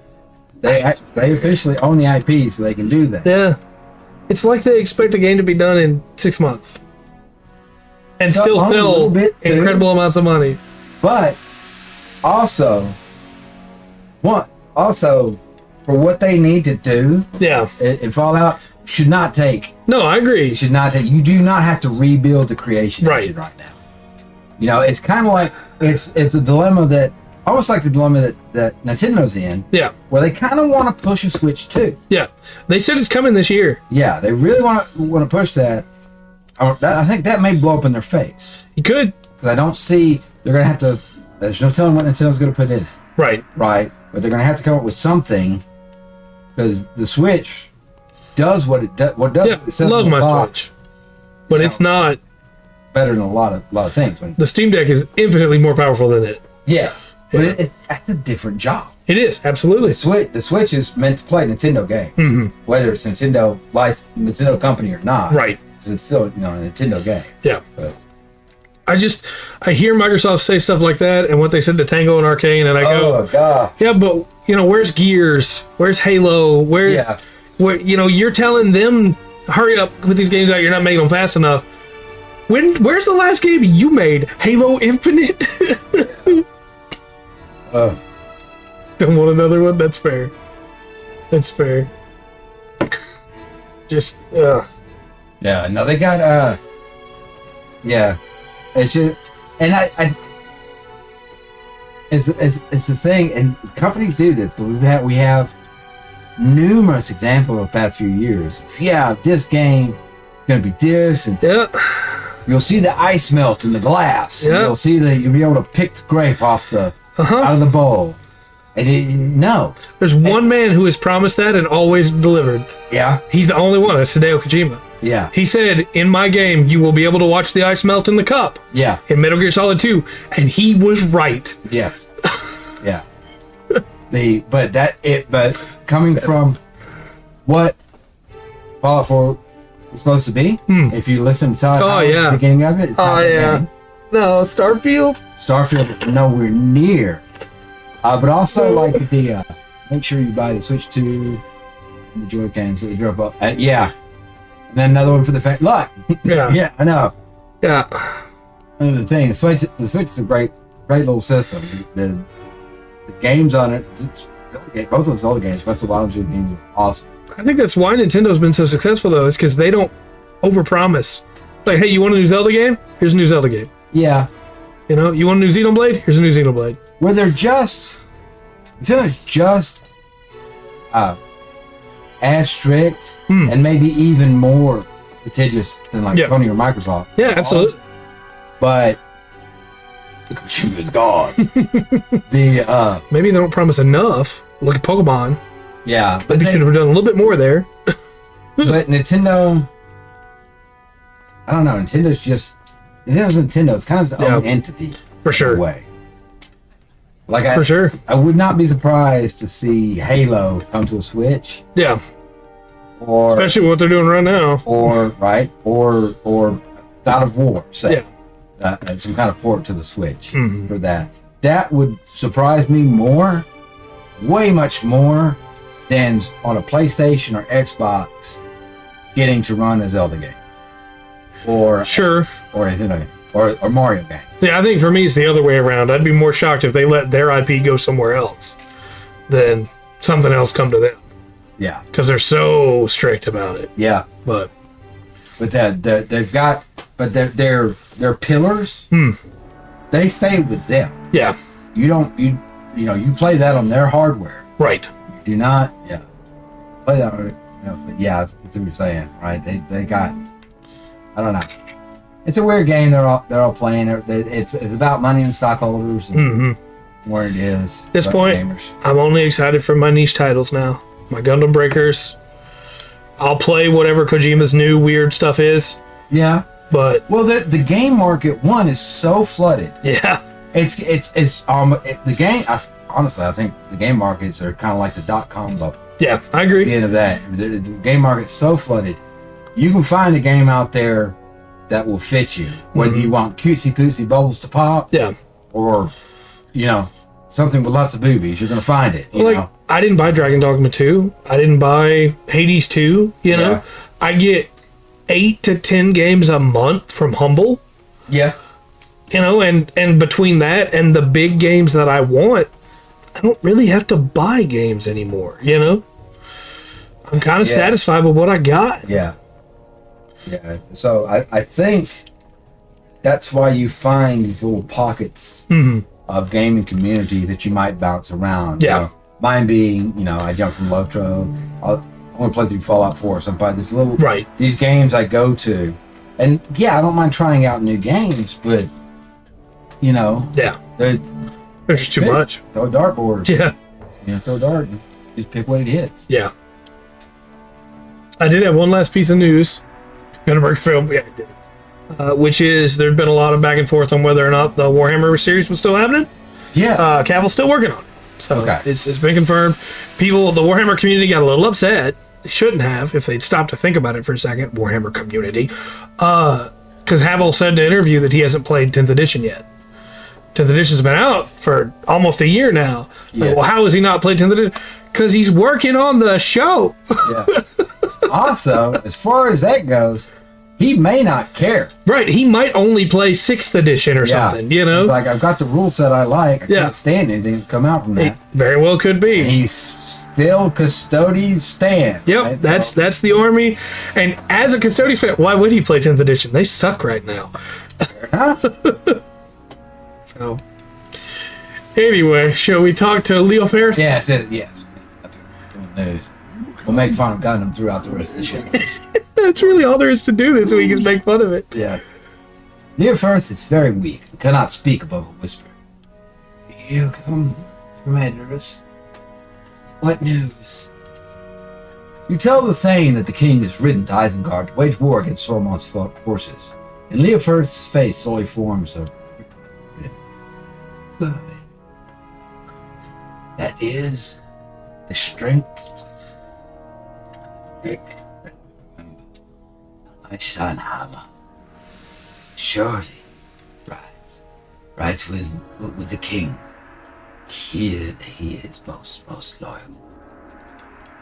They officially own the IP, so they can do that. Yeah. It's like they expect a game to be done in 6 months. And still incredible amounts of money. But also, for what they need to do, Yeah. in Fallout should not take. No, I agree. It should not take. You do not have to rebuild the creation engine right now. You know, it's kind of like it's a dilemma that almost like the dilemma that Nintendo's in. Yeah. Where they kind of want to push a Switch 2. Yeah. They said it's coming this year. Yeah, they really want to push that. I think that may blow up in their face. You could. Because I don't see they're going to have to. There's no telling what Nintendo's going to put in it. Right. Right. But they're going to have to come up with something. Because the Switch does what it does. What does Yeah, it says love in the my box, Switch. But it's not. better than a lot of things. The Steam Deck is infinitely more powerful than it. Yeah. But it's a different job. It is, absolutely. The Switch is meant to play Nintendo games, whether it's Nintendo company or not. Right. It's still a Nintendo game. Yeah. But I hear Microsoft say stuff like that and what they said to Tango and Arcane, and I go, oh god. yeah, but where's Gears? Where's Halo? Where you're telling them hurry up with these games out. You're not making them fast enough. Where's the last game you made? Halo Infinite? Don't want another one? That's fair. That's fair. Just, Yeah, no, they got, yeah. It's just, and it's the thing, and companies do this, because we have numerous examples of the past few years. Yeah, this game gonna be this, and you'll see the ice melt in the glass. Yeah. You'll be able to pick the grape off the out of the bowl. And there's one man who has promised that and always delivered. Yeah. He's the only one. That's Hideo Kojima. Yeah. He said, in my game, you will be able to watch the ice melt in the cup. Yeah. In Metal Gear Solid 2. And he was right. Yes. Yeah. But coming from what Fallout 4 was supposed to be, if you listen to Todd Howard at the beginning of it, it's not that game. No, Starfield is nowhere near. But also, like, make sure you buy the Switch 2 and the Joy-Cons that you drop up. Yeah. And then another one for the fact. Look. Yeah. Yeah, I know. Yeah. And the thing, the Switch is a great little system. The games on it, both of those older games, Breath of the Wild games are awesome. I think that's why Nintendo's been so successful, though, is because they don't overpromise. Like, hey, you want a new Zelda game? Here's a new Zelda game. Yeah. You want a new Xenoblade? Here's a new Xenoblade. Where Nintendo's just as strict and maybe even more litigious than like Sony or Microsoft. Yeah, absolutely. But the Kojima is gone. Maybe they don't promise enough. Look at Pokemon. Yeah, but they should have done a little bit more there. But Nintendo, I don't know. Nintendo's Nintendo. It's kind of its own entity, for sure. In a way. I would not be surprised to see Halo come to a Switch. Yeah. Or especially what they're doing right now. Or God of War, say. Yeah. Some kind of port to the Switch for that. That would surprise me way much more than on a PlayStation or Xbox getting to run a Zelda game. Or a Mario game. Yeah, I think for me it's the other way around. I'd be more shocked if they let their IP go somewhere else than something else come to them. Yeah, because they're so strict about it. Yeah, but they've got their pillars. They stay with them. Yeah, you play that on their hardware. Right. You do not. Yeah, play that. But yeah, it's what you're saying, right? They got. I don't know. It's a weird game. They're all playing. It's about money and stockholders and where it is. At this point, I'm only excited for my niche titles now. My Gundam Breakers. I'll play whatever Kojima's new weird stuff is. Yeah, but the game market is so flooded. Yeah, it's the game. Honestly, I think the game markets are kind of like the .com bubble. Yeah, I agree. At the end of that, the game market's so flooded. You can find a game out there that will fit you, whether you want cutesy poosy bubbles to pop, or something with lots of boobies. You're gonna find it. You know? I didn't buy Dragon Dogma 2. I didn't buy Hades 2. I get 8 to 10 games a month from Humble. Yeah, You know, and between that and the big games that I want, I don't really have to buy games anymore, you know? I'm kind of satisfied with what I got. Yeah. Yeah. So I think that's why you find these little pockets of gaming communities that you might bounce around. Yeah. You know, mine being, you know, I jumped from Lotro. I want to play through Fallout 4 or something. There's little these games I go to. And yeah, I don't mind trying out new games, but you know, there's too much. Throw a dartboard. Yeah. You know, throw a dart and just pick what it hits. Yeah. I did have one last piece of news. Gonna break film. Yeah, I did. Which is there'd been a lot of back and forth on whether or not the Warhammer series was still happening. Yeah. Cavill's still working on it. So it's been confirmed. The Warhammer community got a little upset. They shouldn't have if they'd stopped to think about it for a second. Warhammer community. Because Cavill said in an interview that he hasn't played 10th edition yet. 10th edition's been out for almost a year now. Yeah. Like, well, how has he not played 10th edition? Because he's working on the show. Yeah. Also, as far as that goes, he may not care. Right, he might only play 6th edition or something, you know? It's like, I've got the rule set I like. I can't stand anything to come out from that. It very well could be. And he's still Custodian Stan. Yep, right? that's the army. And as a Custodian fan, why would he play 10th edition? They suck right now. So, anyway, shall we talk to Leo Ferris? Yes. News. We'll make fun of Gundam throughout the rest of the show. That's really all there is to do this week is make fun of it. Yeah. Leo Ferris is very weak and cannot speak above a whisper. You come from Edoras. What news? You tell the Thane that the king has ridden to Isengard to wage war against Solomon's forces, and Leo Ferris' face slowly forms a... Good. That is the strength my son Hammer surely rides with the king. He is most loyal.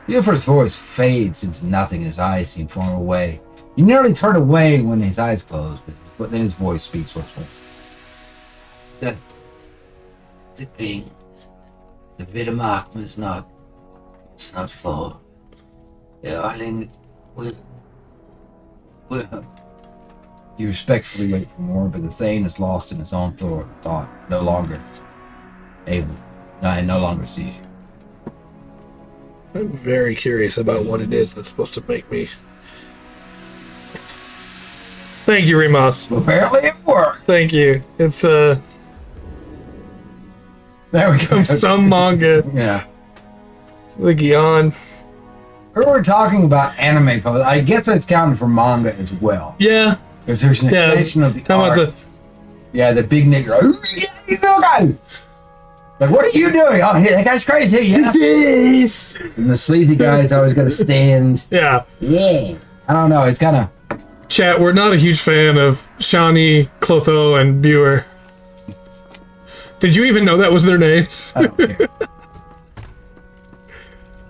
Leofer's voice fades into nothing and his eyes seem far away. You nearly turn away when his eyes close, but then his voice speaks once more. The king, the Vidamark must not fall. The Arling will. You respectfully wait for more, but the Thane is lost in his own thought, no longer sees you. I'm very curious about what it is that's supposed to make me. Thank you, Remus. Well, apparently it worked. Thank you. It's there we go. Some manga. Yeah. The Gion. We were talking about anime pose. I guess that's counted for manga as well. Yeah. Because there's an extension of the art. The big nigga. Like, what are you doing? Oh, hey, that guy's crazy. Yeah. This. And the sleazy guy's always got to stand. Yeah. Yeah. I don't know. It's kind of... Chat, we're not a huge fan of Shawnee, Clotho, and Buer. Did you even know that was their names? I don't care.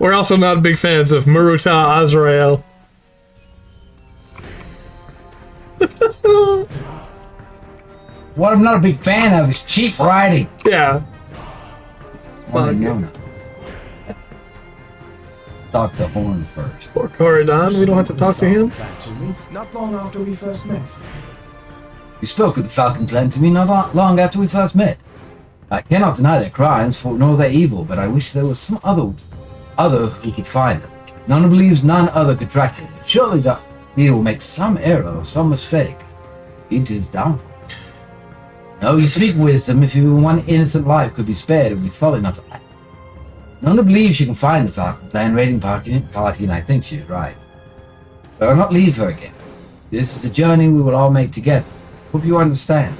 We're also not big fans of Muruta Azrael. What I'm not a big fan of is cheap writing. Yeah. No. Talk to Horn first. Or Corridon, we don't have to talk to him. Back to me, not long after we first met. You spoke of the Falcon Clan to me not long after we first met. I cannot deny their crimes, nor their evil, but I wish there was some other who could find them. None who believes none other could track them. Surely the leader will make some error or some mistake. Lead to his downfall. No, you speak wisdom. If even one innocent life could be spared, it would be folly not to act. None who believes she can find the Falcon Clan raiding party, and I think she is right. But I'll not leave her again. This is a journey we will all make together. Hope you understand.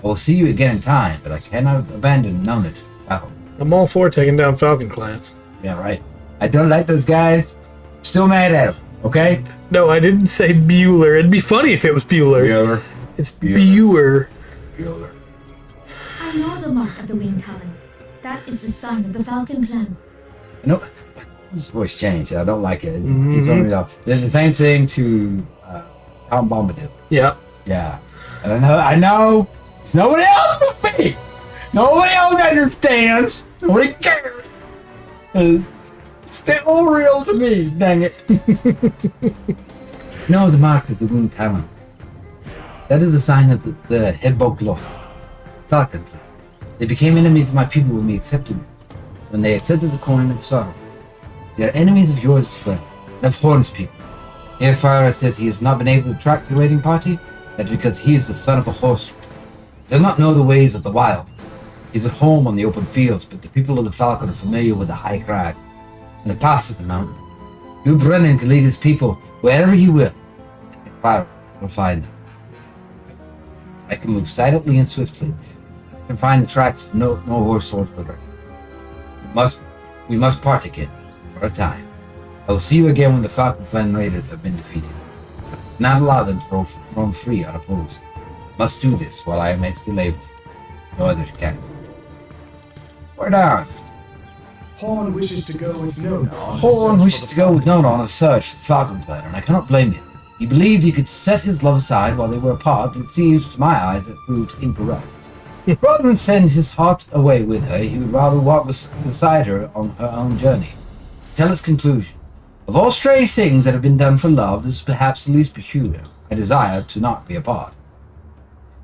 I will see you again in time, but I cannot abandon Nonit. Battle. I'm all for taking down Falcon clans. Yeah, right. I don't like those guys. Still mad at them, okay? No, I didn't say Bueller. It'd be funny if it was Bueller. It's Buer. I know the mark of the Winged Talon. That is the sign of the Falcon Clan. No, his voice changed. I don't like it. He told me off. There's the same thing to Count Bombadil. Yeah. Yeah. And I know It's nobody else but me. Nobody else understands. Nobody cares. It's still real to me, dang it. No, the mark of the winged talon. That is a sign of the Hedbog Falcon. They became enemies of my people when they accepted the coin of sorrow. They are enemies of yours as well, and of Horn's people. Airfire says he has not been able to track the raiding party. That's because he is the son of a horse. He does not know the ways of the wild. He's at home on the open fields, but the people of the Falcon are familiar with the high crag and the pass of the mountain. You Brennan can lead his people wherever he will. Fire will find them. I can move silently and swiftly. I can find the tracks of no horse or river. We must part again for a time. I will see you again when the Falcon Clan raiders have been defeated. Not allow them to roam free unopposed. Must do this while I am still able. No other can. We're down. Horn wishes to go with Nona. Horn wishes to go with Nona on a search for the Falcon Clan, and I cannot blame him. He believed he could set his love aside while they were apart, but it seems, to my eyes, it proved incorrect. Rather than send his heart away with her, he would rather walk beside her on her own journey. Tell its conclusion. Of all strange things that have been done for love, this is perhaps the least peculiar. I desire to not be apart.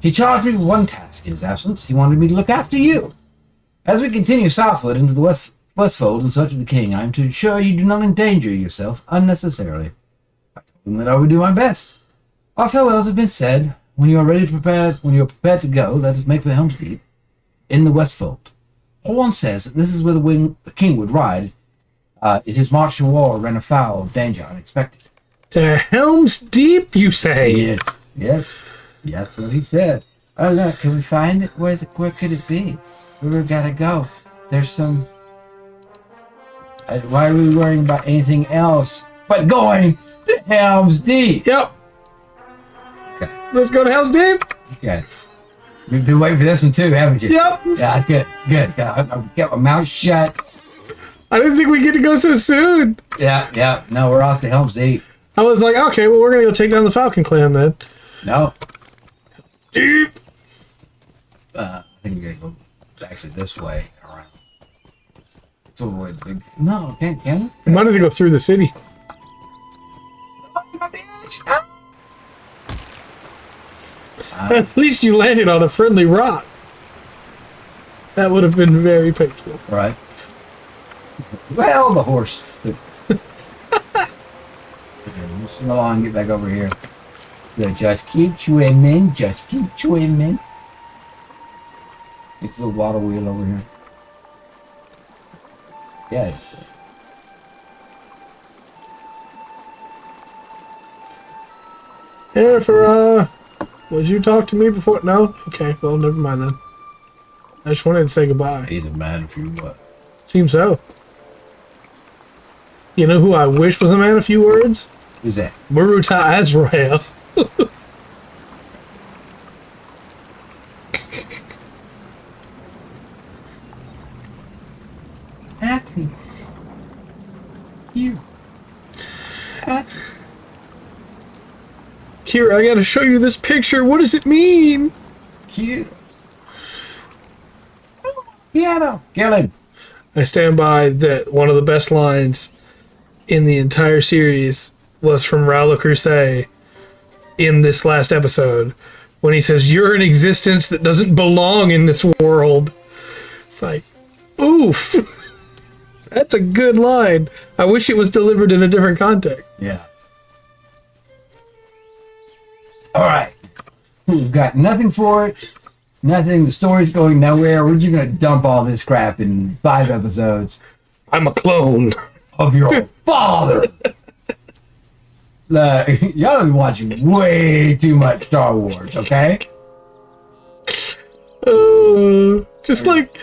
He charged me with one task in his absence. He wanted me to look after you. As we continue southward into the Westfold in search of the king, I am to ensure you do not endanger yourself unnecessarily. I told him that I would do my best. Our farewells have been said. When you are prepared to go, let us make for Helm's Deep in the Westfold. Horn says that this is where the king would ride. If his march to war ran afoul of danger unexpected. To Helm's Deep, you say? Yes. That's what he said. Oh, look, can we find it? Where could it be? Where we gotta go? There's some... why are we worrying about anything else but going to Helm's Deep? Yep. Okay. Let's go to Helm's Deep. Okay. You've been waiting for this one too, haven't you? Yep. Yeah, good. I'll get my mouth shut. I didn't think we'd get to go so soon. Yeah. No, we're off to Helm's Deep. I was like, okay, well, we're going to go take down the Falcon Clan then. No. Deep. I think we're going to go actually this way around. It's a way big. No, can we? We might have to go through the city. At least you landed on a friendly rock. That would have been very painful. Right. Well, the horse. Just go on, get back over here. Just keep swimming. Just keep swimming. It's the water wheel over here. Yes. Yeah, for, would you talk to me before? No? Okay, well, never mind then. I just wanted to say goodbye. He's a man of few what? Seems so. You know who I wish was a man of few words? Who's that? Muruta Azrael. Anthony. You. Kira, I gotta show you this picture. What does it mean? Cute. Piano. Kill him. I stand by that one of the best lines in the entire series was from Raul Crusade in this last episode when he says, "You're an existence that doesn't belong in this world." It's like, oof. That's a good line. I wish it was delivered in a different context. Yeah. All right. We've got nothing for it. Nothing. The story's going nowhere. We're just going to dump all this crap in 5 episodes I'm a clone. of your own father. Y'all have been watching way too much Star Wars, okay? Just like,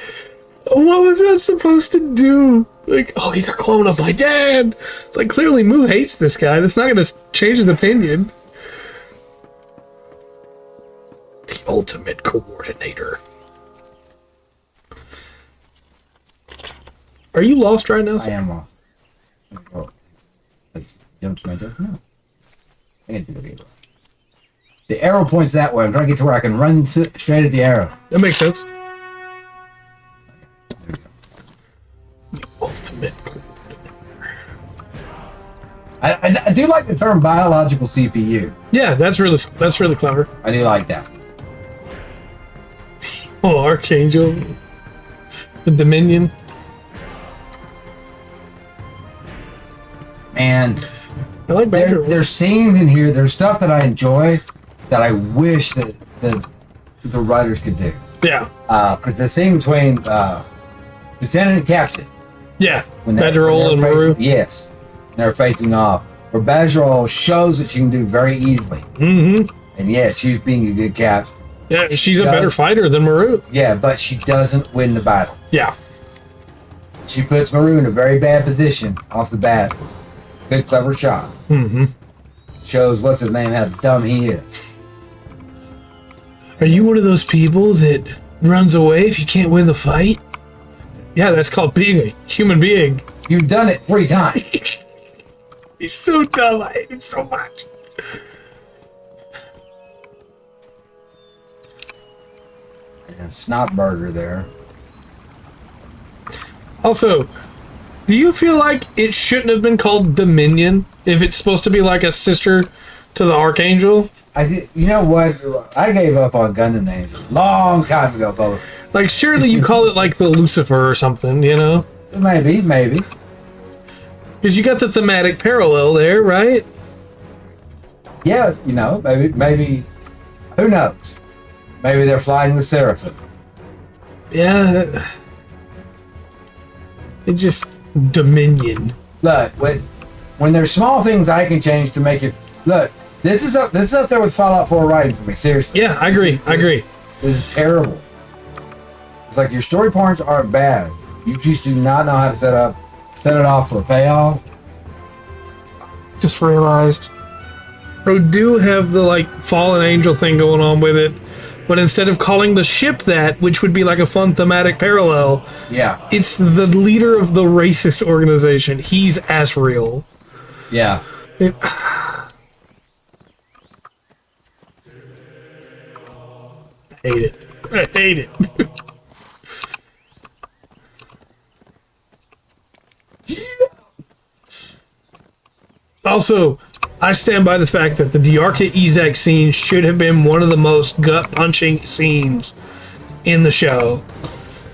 what was that supposed to do? Like, oh, he's a clone of my dad. It's like, clearly Moo hates this guy. That's not going to change his opinion. The ultimate coordinator. Are you lost right now, I sir? am lost. Oh. You haven't my death? No. I can do it either. The arrow points that way. I'm trying to get to where I can run straight at the arrow. That makes sense. The ultimate. I do like the term biological CPU. Yeah, that's really clever. I do like that. Oh, Archangel, the Dominion. And I like Badger. there's scenes in here. There's stuff that I enjoy that I wish that the writers could do. Yeah. Because the scene between Lieutenant and Captain. Yeah. When Badgerol and Maru. Yes. They're facing off. Where Badgerol shows what she can do very easily. Mm-hmm. And yes, she's being a good captain. Yeah, she's a better fighter than Maru. Yeah, but she doesn't win the battle. Yeah. She puts Maru in a very bad position off the bat. Good, clever shot. Mm-hmm. Shows what's his name, how dumb he is. Are you one of those people that runs away if you can't win the fight? Yeah, that's called being a human being. You've done it 3 times. He's so dumb. I hate him so much. And Snotburger there. Also, do you feel like it shouldn't have been called Dominion if it's supposed to be like a sister to the Archangel? You know what? I gave up on Gundam names a long time ago, both. Like, surely you call it like the Lucifer or something, you know? Maybe. Because you got the thematic parallel there, right? Yeah, you know, maybe. Who knows? Maybe they're flying the Seraphim. Yeah. It just Dominion. Look, when there's small things I can change to make it. Look, this is up there with Fallout 4 writing for me. Seriously. Yeah, I agree. This is terrible. It's like your story points aren't bad. You just do not know how to set it off for a payoff. Just realized they do have the like fallen angel thing going on with it, but instead of calling the ship that, which would be like a fun thematic parallel, Yeah. it's the leader of the racist organization. He's Asriel. Yeah. I hate it. I hate it. Also, I stand by the fact that the Diarca Ezek scene should have been one of the most gut-punching scenes in the show.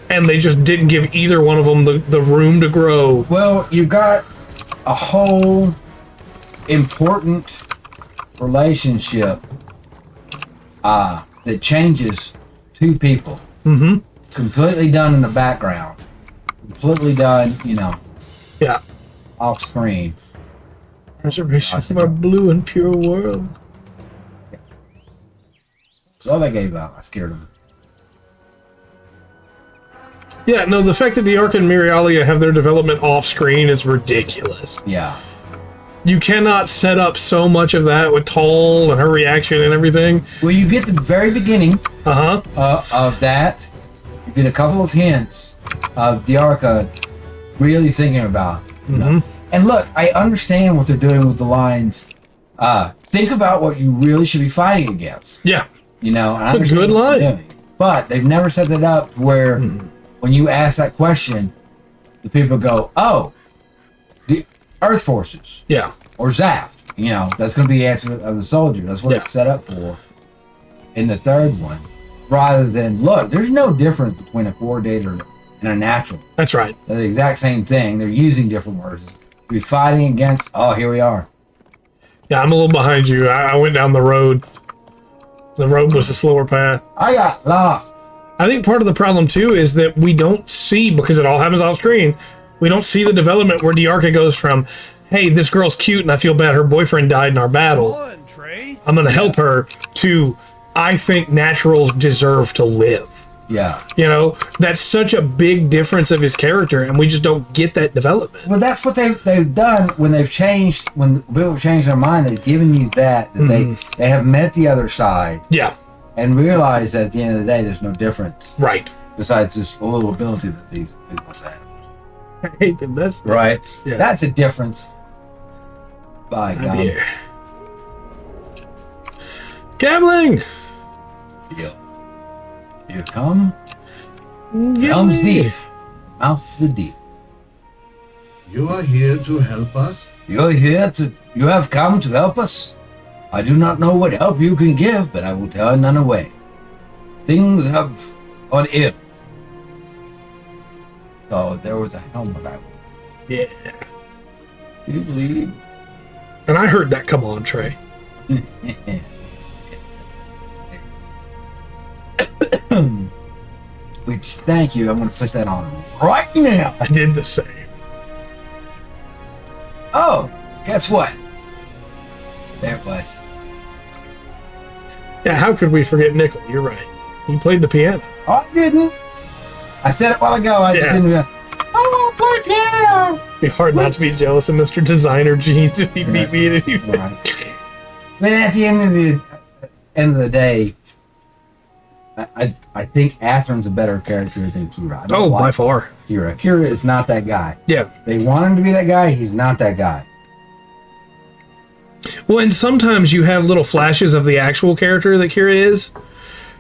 And they just didn't give either one of them the room to grow. Well, you've got a whole important relationship that changes 2 people. Mm-hmm. Completely done in the background. Completely done, Yeah. off screen. Preservation of our blue and pure world. That's all they gave out. I scared them. Yeah, no, the fact that Diarca and Mirialia have their development off screen is ridiculous. Yeah. You cannot set up so much of that with Toll and her reaction and everything. Well, you get the very beginning Uh-huh. of that. You get a couple of hints of Diarca really thinking about it, you know? And look, I understand what they're doing with the lines. Think about what you really should be fighting against. Yeah. And I It's a good understand what line. they're doing. But they've never set it up where when you ask that question, the people go, oh, the Earth Forces. Yeah. Or Zaft. That's going to be the answer of the soldier. That's what it's set up for in the third one. Rather than, look, there's no difference between a coordinator and a natural. That's right. They're the exact same thing. They're using different words. We're fighting against, oh, here we are. Yeah, I'm a little behind you. I went down the road. The road was a slower path. I got lost. I think part of the problem, too, is that we don't see, because it all happens off screen, we don't see the development where Diarca goes from, hey, this girl's cute and I feel bad her boyfriend died in our battle. I'm going to help her, to, I think naturals deserve to live. Yeah. That's such a big difference of his character, and we just don't get that development. Well, that's what they've done when they've changed, when people have changed their mind, they've given you that they have met the other side. Yeah. And realized that at the end of the day, there's no difference. Right. Besides this little ability that these people have. I hate them. That's right. Yeah. That's a difference. By God. Gambling! Deal. Here come. Give Comes me- deep. Mouth the deep. You are here to help us? You have come to help us. I do not know what help you can give, but I will tell none away. Things have gone ill. So there was a helmet I wanted. Yeah. Do you believe? And I heard that come on, Trey. Which, thank you. I'm going to put that on right now. I did the same. Oh, guess what? There it was. Yeah, how could we forget Nickel? You're right. He played the piano. Oh, I didn't. I said it a while ago. I just didn't go, I want to play piano. It'd be hard not to be jealous of Mr. Designer Jeans if he beat me at anything. Right. But at the end of the day, I think Atherin's a better character than Kira. I don't Oh, by like far. Kira. Kira is not that guy. Yeah. They want him to be that guy. He's not that guy. Well, and sometimes you have little flashes of the actual character that Kira is,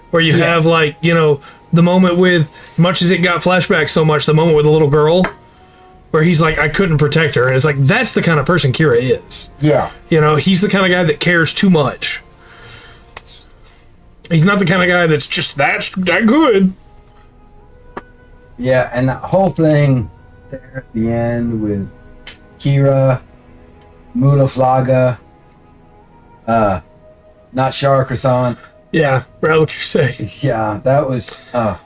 where you have, like, you know, the moment with, much as it got flashback so much, the moment with the little girl, where he's like, I couldn't protect her. And it's like, that's the kind of person Kira is. Yeah. You know, he's the kind of guy that cares too much. He's not the kind of guy that's just that good. Yeah, and that whole thing there at the end with Kira, Mulaflaga, not Shar Croissant. Yeah, right, what you're saying. Yeah, that was, I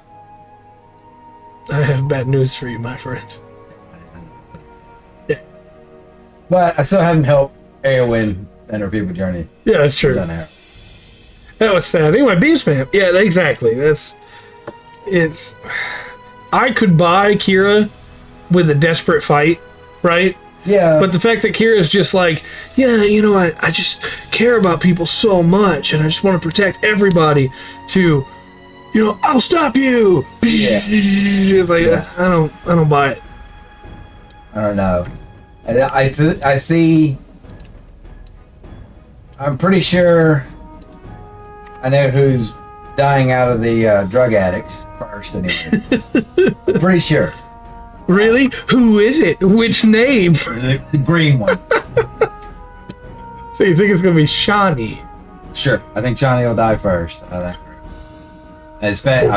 have bad news for you, my friends. but I still haven't helped Eowyn and her people journey. Yeah, that's true. Done there. That was sad. Anyway, Beam Spam. Yeah, exactly. I could buy Kira with a desperate fight, right? Yeah. But the fact that Kira's just like, yeah, you know, I just care about people so much, and I just want to protect everybody, to, you know, I'll stop you. Yeah. Like, I don't buy it. I don't know. I see. I'm pretty sure I know who's dying out of the drug addicts first, anyway. Pretty sure. Really? Who is it? Which name? The green one. So you think it's gonna be Shawnee? Sure. I think Johnny will die first out of that group. It's bad.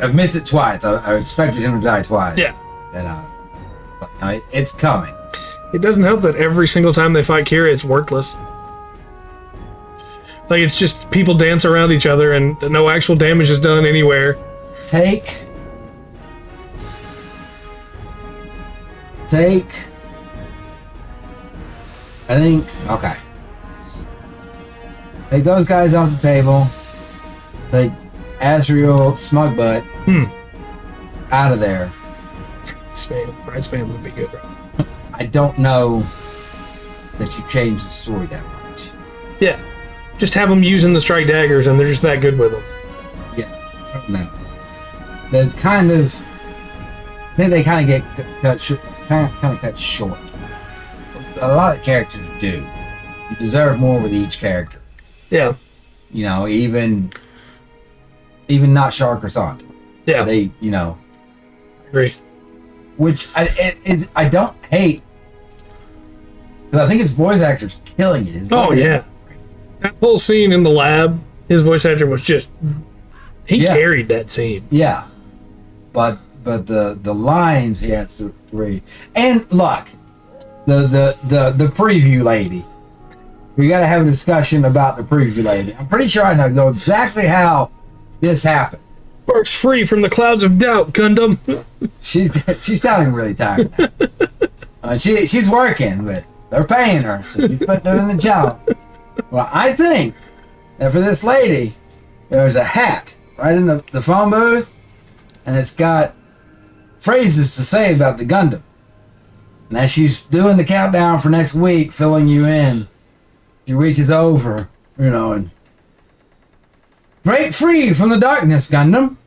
I've missed it twice. I expected him to die twice. Yeah. And it's coming. It doesn't help that every single time they fight Kira, it's worthless. Like, it's just people dance around each other and no actual damage is done anywhere. Take I think, okay. Take those guys off the table. Take Asriel Smugbutt out of there. Fried spam would be good, right? I don't know that you changed the story that much. Yeah. Just have them using the strike daggers and they're just that good with them. Yeah, I don't know. There's kind of, I think they kind of get cut short. Kind of cut short. A lot of characters do. You deserve more with each character. Yeah. You know, even not Shark or Sonic. Yeah. They, you know, Agree. which I don't hate, because I think its voice actor's killing it. It's Oh, really- yeah. That whole scene in the lab, his voice actor was just, he Yeah. carried that scene. Yeah, but the lines he has to read, and look, the preview lady. We got to have a discussion about the preview lady. I'm pretty sure I know exactly how this happened. Sparks free from the clouds of doubt, Gundam. She's sounding really tired now. She's working, but they're paying her, so she's putting her in the job. Well, I think that for this lady, there's a hat right in the phone booth, and it's got phrases to say about the Gundam. And as she's doing the countdown for next week, filling you in, she reaches over, you know, and break free from the darkness, Gundam.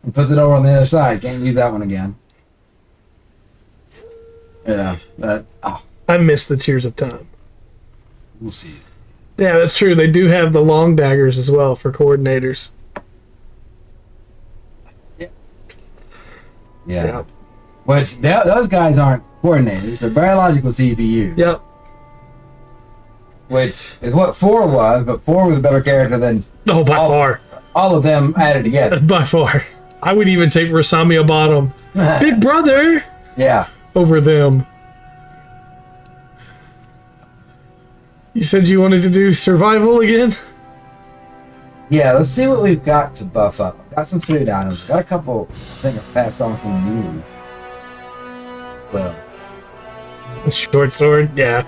And puts it over on the other side. Can't use that one again. You know, but, oh. I miss the Tears of Time. We'll see. Yeah, that's true. They do have the long daggers as well for coordinators. Yeah. Which those guys aren't coordinators. They're biological CPUs. Yep. Which is what 4 was, but 4 was a better character than Oh, by far. all of them added together. By far. I would even take Rasamia Bottom, Big Brother, Yeah. over them. You said you wanted to do survival again? Yeah, let's see what we've got to buff up. I've got some food items. Got a couple, I think, I've passed on from you. Well, The short sword, yeah.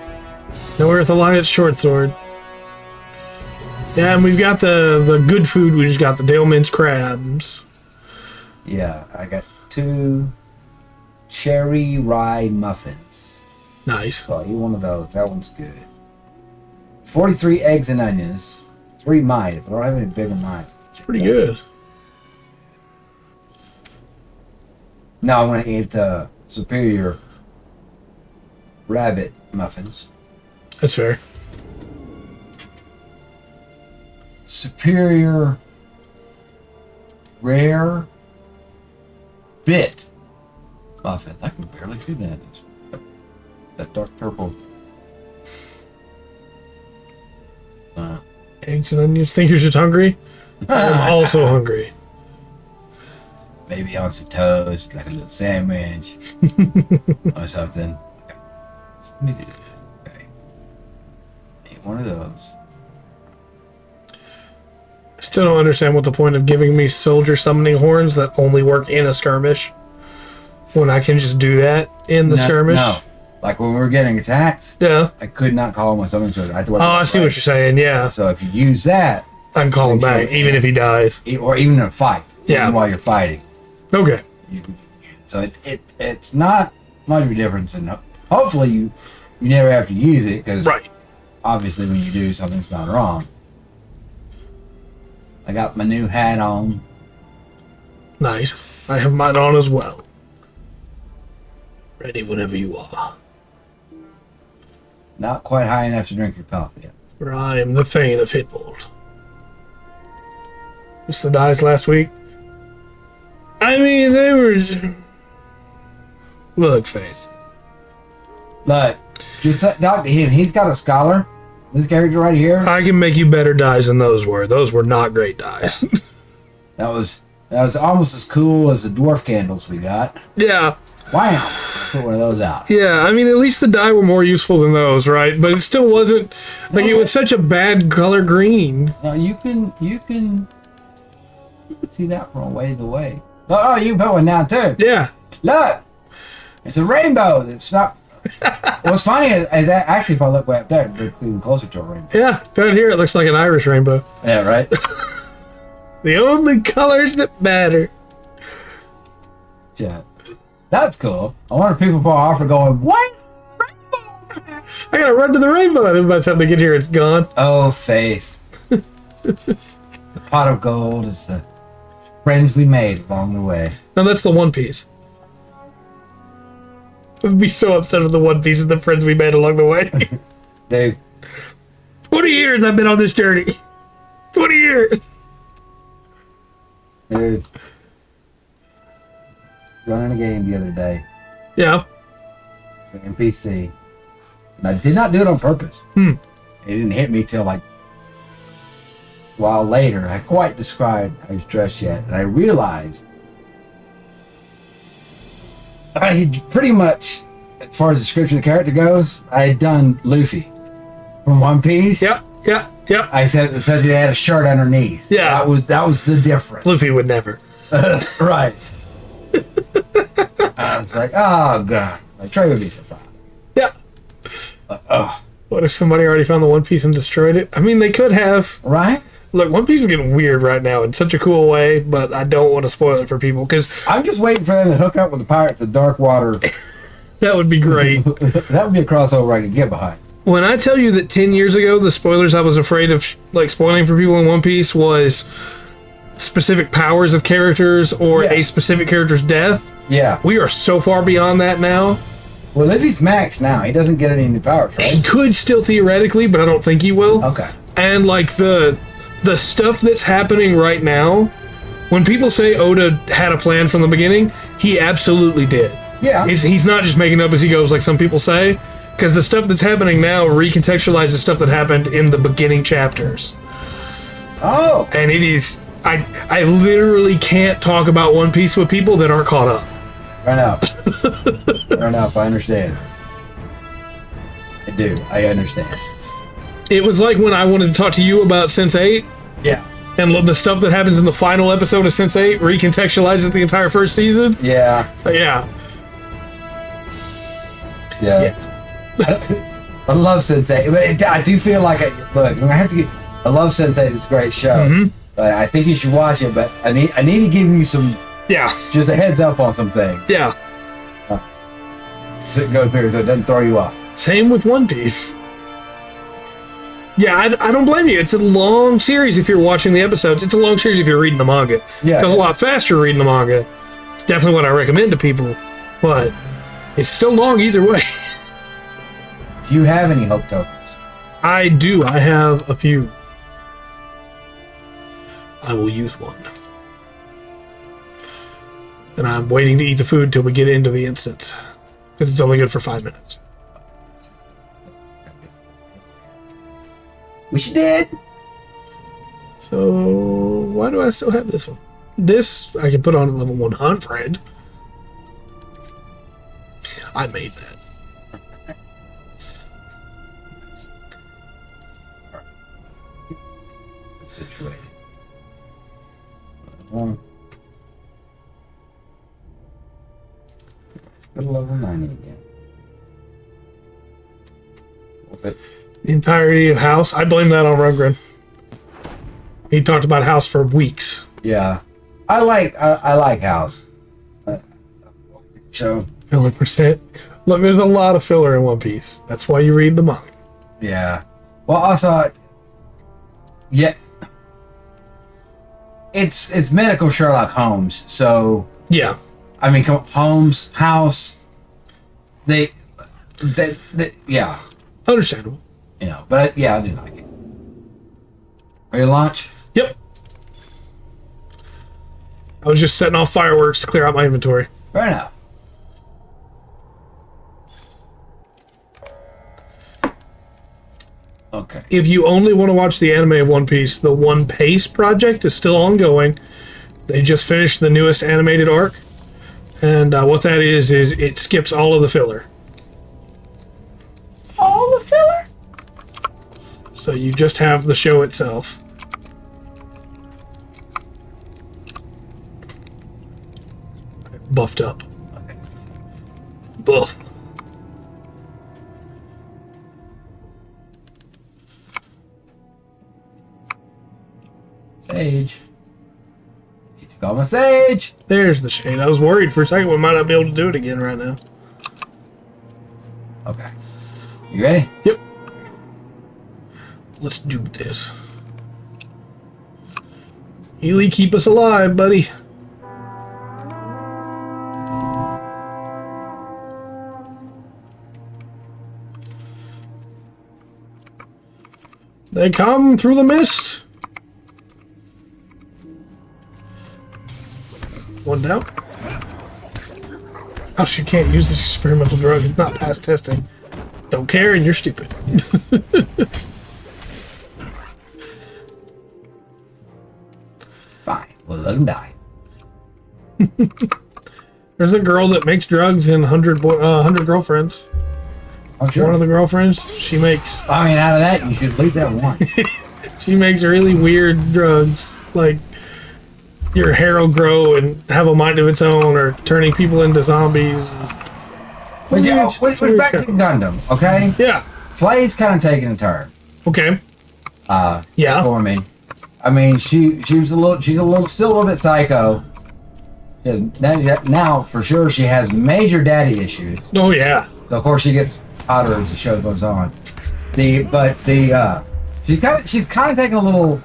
No Earth Alliance short sword. Yeah, and we've got the good food. We just got the Dale Mince crabs. yeah, I got 2 cherry rye muffins. Nice. So I'll eat one of those. That one's good. 43 eggs and onions. 3 might, but I don't have any bigger might. It's pretty good. No, I'm going to eat the superior rabbit muffins. That's fair. Superior rare bit muffin. I can barely see that. That's dark purple. Eggs and onions. Think you're just hungry? I'm also hungry. Maybe on some toast, like a little sandwich or something. Let me do this. Okay. Eat one of those. I still don't understand what the point of giving me soldier summoning horns that only work in a skirmish when I can just do that in the skirmish. No. Like when we were getting attacked, Yeah. I could not call my summoning soldier. I had to wait Oh, for I the see what break. you're saying. Yeah. So if you use that, I can call him Make sure back, you- even if he dies. or even in a fight, Yeah. even while you're fighting, Okay. you can. So it's not much of a difference, and hopefully you never have to use it because Right. obviously when you do, something's gone wrong. I got my new hat on. Nice. I have mine on as well. Ready whenever you are. Not quite high enough to drink your coffee yet. For I am the Thane of Hitbolt. Just the dice last week. I mean, they were. Look, Faith. But just talk to him. He's got a scholar. This character right here. I can make you better dies than those were. Those were not great dies. That was almost as cool as the dwarf candles we got. Yeah. Wow. Put one of those out. Yeah, I mean, at least the die were more useful than those, right? But it still wasn't. Like, it was such a bad color green. Now you can see that from a ways away. Oh, you can put one down too. Yeah. Look, it's a rainbow. It's not. What's funny is that actually, if I look way up there, it's even closer to a rainbow. Yeah, down here it looks like an Irish rainbow. Yeah, right. The only colors that matter. Yeah, that's cool. I wonder if people far off are going, what? Rainbow? I gotta run to the rainbow. And then by the time they get here, it's gone. Oh, Faith. The pot of gold is the friends we made along the way. No, that's the One Piece. I'd be so upset with the One Piece and the friends we made along the way. Dude, 20 years I've been on this journey. 20 years. dude. Running a game the other day. Yeah. In PC. And I did not do it on purpose. It didn't hit me till like a while later. I quite described how he's dressed yet. And I realized I had pretty much, as far as the description of the character goes, I had done Luffy from One Piece. Yep. Yep. Yep. I said it says he had a shirt underneath. Yeah. That was the difference. Luffy would never. Right. I was like, oh god. Like Trey would be surprised. Yeah. What if somebody already found the One Piece and destroyed it? I mean, they could have. Right? Look, One Piece is getting weird right now in such a cool way, but I don't want to spoil it for people because I'm just waiting for them to hook up with the Pirates of Dark Water. that would be great. That would be a crossover I could get behind. When I tell you that 10 years ago, the spoilers I was afraid of like spoiling for people in One Piece was specific powers of characters or Yeah. a specific character's death, Yeah. we are so far beyond that now. Well, if he's max now, he doesn't get any new powers, He right? could still theoretically, but I don't think he will. Okay. And like the stuff that's happening right now, when people say Oda had a plan from the beginning, he absolutely did. Yeah. He's not just making up as he goes, like some people say, because the stuff that's happening now recontextualizes stuff that happened in the beginning chapters. Oh. And it is, I literally can't talk about One Piece with people that aren't caught up. Fair enough. Fair enough. I understand. I do. I understand. It was like when I wanted to talk to you about Sense 8, Yeah. and the stuff that happens in the final episode of Sense 8 recontextualizes the entire first season. Yeah. So, yeah. Yeah. I love Sensei, but I do feel like I have to get. I love Sensei. It's a great show. But I think you should watch it. But I need to give you some Yeah. just a heads up on some things Yeah. to go through so it doesn't throw you off. Same with One Piece. Yeah, I don't blame you. It's a long series if you're watching the episodes. It's a long series if you're reading the manga. Yeah. It goes a lot faster reading the manga. It's definitely what I recommend to people. But it's still long either way. Do you have any hope tokens? I do. I have a few. I will use one. And I'm waiting to eat the food till we get into the instance. Because it's only good for 5 minutes. Wish you did. So, why do I still have this one? This, I can put on at level 100. I made that. Situated. Let's go to level 90 again. Okay. The entirety of House, I blame that on Rundgren. He talked about House for weeks. Yeah, I like House. So Filler percent. Look, there's a lot of filler in One Piece. That's why you read the manga. yeah. Well, also, yeah, it's medical Sherlock Holmes. So Yeah. I mean, Holmes, House, they yeah, Understandable. you know. But yeah, I do like it. Ready to launch? Yep. I was just setting off fireworks to clear out my inventory. Fair enough. Okay. If you only want to watch the anime of One Piece, the One Piece project is still ongoing. They just finished the newest animated arc. And what that is it skips all of the filler. All the filler? So you just have the show itself. Buffed up. Okay. Buff. Sage. Need to call my Sage. There's the shade. I was worried for a second we might not be able to do it again right now. Okay. You ready? Yep. Let's do this. Healy, keep us alive, buddy. They come through the mist. One down. Oh, she can't use this experimental drug. It's not past testing. Don't care, and you're stupid. Fine. We'll let him die. There's a girl that makes drugs in 100 Girlfriends. I'm sure. One of the girlfriends, she makes I mean, out of that, you should leave that one. she makes really weird drugs, like your hair will grow and have a mind of its own, or turning people into zombies. But yeah, It's we're weird back to shit. Gundam, okay? Yeah. Flay's kind of taking a turn. Okay. Yeah. For me. I mean, she's still a little bit psycho. Yeah, now for sure she has major daddy issues. Oh yeah. So of course she gets hotter as the show goes on. She's kind of taking a little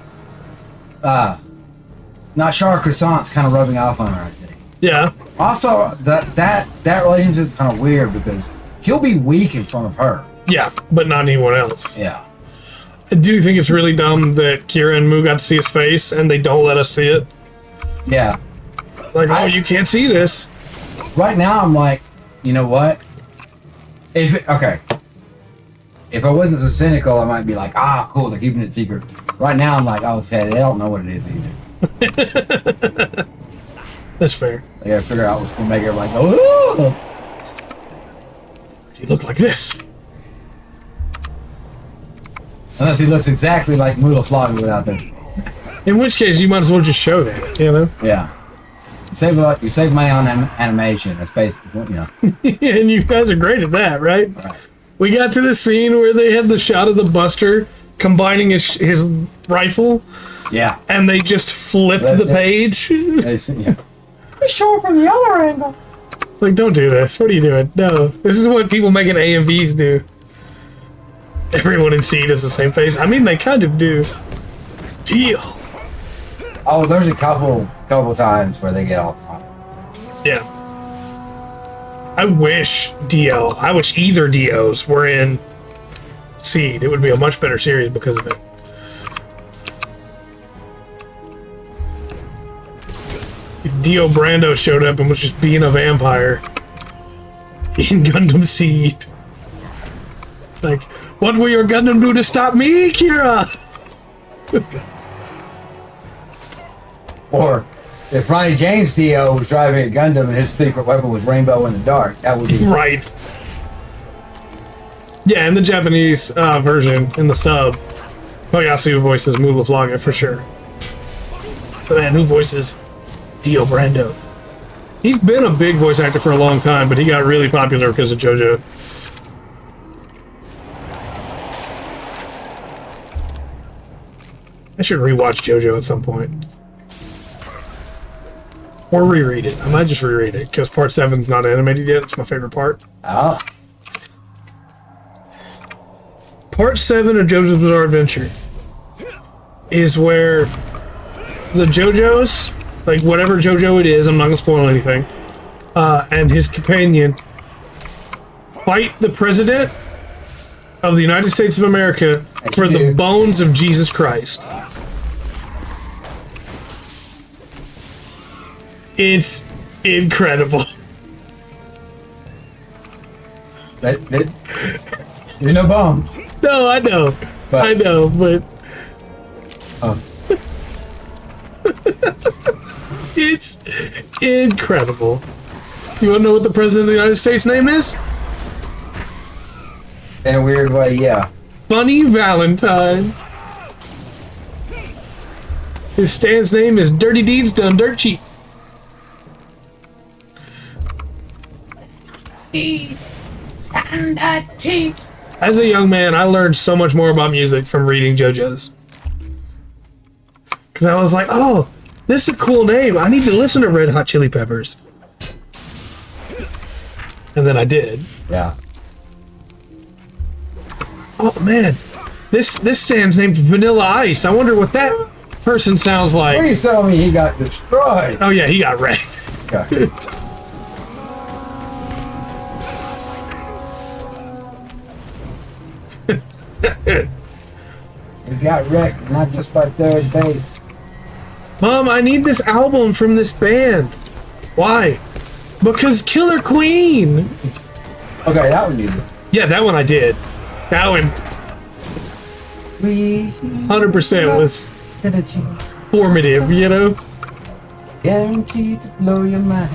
not Char croissants kind of rubbing off on her, I think. Yeah. Also, that relationship is kind of weird because he'll be weak in front of her. Yeah, but not anyone else. Yeah. I do think it's really dumb that Kira and Mu got to see his face and they don't let us see it. Yeah. Like, oh, you can't see this. Right now, I'm like, you know what? If I wasn't so cynical, I might be like, ah, cool, they're keeping it secret. Right now, I'm like, oh, they don't know what it is either. That's fair. They gotta figure out what's gonna make everybody go, ooh! You look like this. Unless he looks exactly like Mula Flogging without them. In which case, you might as well just show that, you know? Yeah. You save money on animation. That's basically, you know. And you guys are great at that, right? Right. We got to the scene where they had the shot of the Buster combining his rifle, Yeah. and they just flipped the page. Yeah. We show it from the other angle. Like, don't do this. What are you doing? No. This is what people making AMVs do. Everyone in C does the same face. I mean, they kind of do. Deal. Oh, there's a couple times where they get all. Yeah. I wish either DOs were in Seed. It would be a much better series because of it. If Dio Brando showed up and was just being a vampire in Gundam Seed. Like, what will your Gundam do to stop me, Kira? Or if Ronnie James Dio was driving a Gundam and his secret weapon was Rainbow in the Dark, that would be Right. Yeah, in the Japanese version, in the sub, Toyasu voices Mula Flaga for sure. So man, who voices Dio Brando? He's been a big voice actor for a long time, but he got really popular because of JoJo. I should rewatch JoJo at some point. Or reread it. I might just reread it, because part 7's not animated yet. It's my favorite part. Ah. Part 7 of JoJo's Bizarre Adventure is where the JoJos, like whatever JoJo it is, I'm not going to spoil anything, and his companion fight the president of the United States of America for the bones of Jesus Christ. It's incredible. There's no bones. No, I know. But- I know, but Oh. it's incredible. You want to know what the president of the United States' name is? In a weird way, yeah. Funny Valentine. His stand's name is Dirty Deeds Done Dirt Cheap. As a young man, I learned so much more about music from reading JoJo's. Because I was like, oh, this is a cool name. I need to listen to Red Hot Chili Peppers. And then I did. Yeah. Oh, man. This stand's named Vanilla Ice. I wonder what that person sounds like. Please tell me he got destroyed. Oh, yeah, he got wrecked. Okay. He got wrecked, not just by third base. Mom, I need this album from this band. Why? Because Killer Queen. Okay, that one you did. Yeah, that one I did. That one We 100% was formative, you know? guaranteed to blow your mind.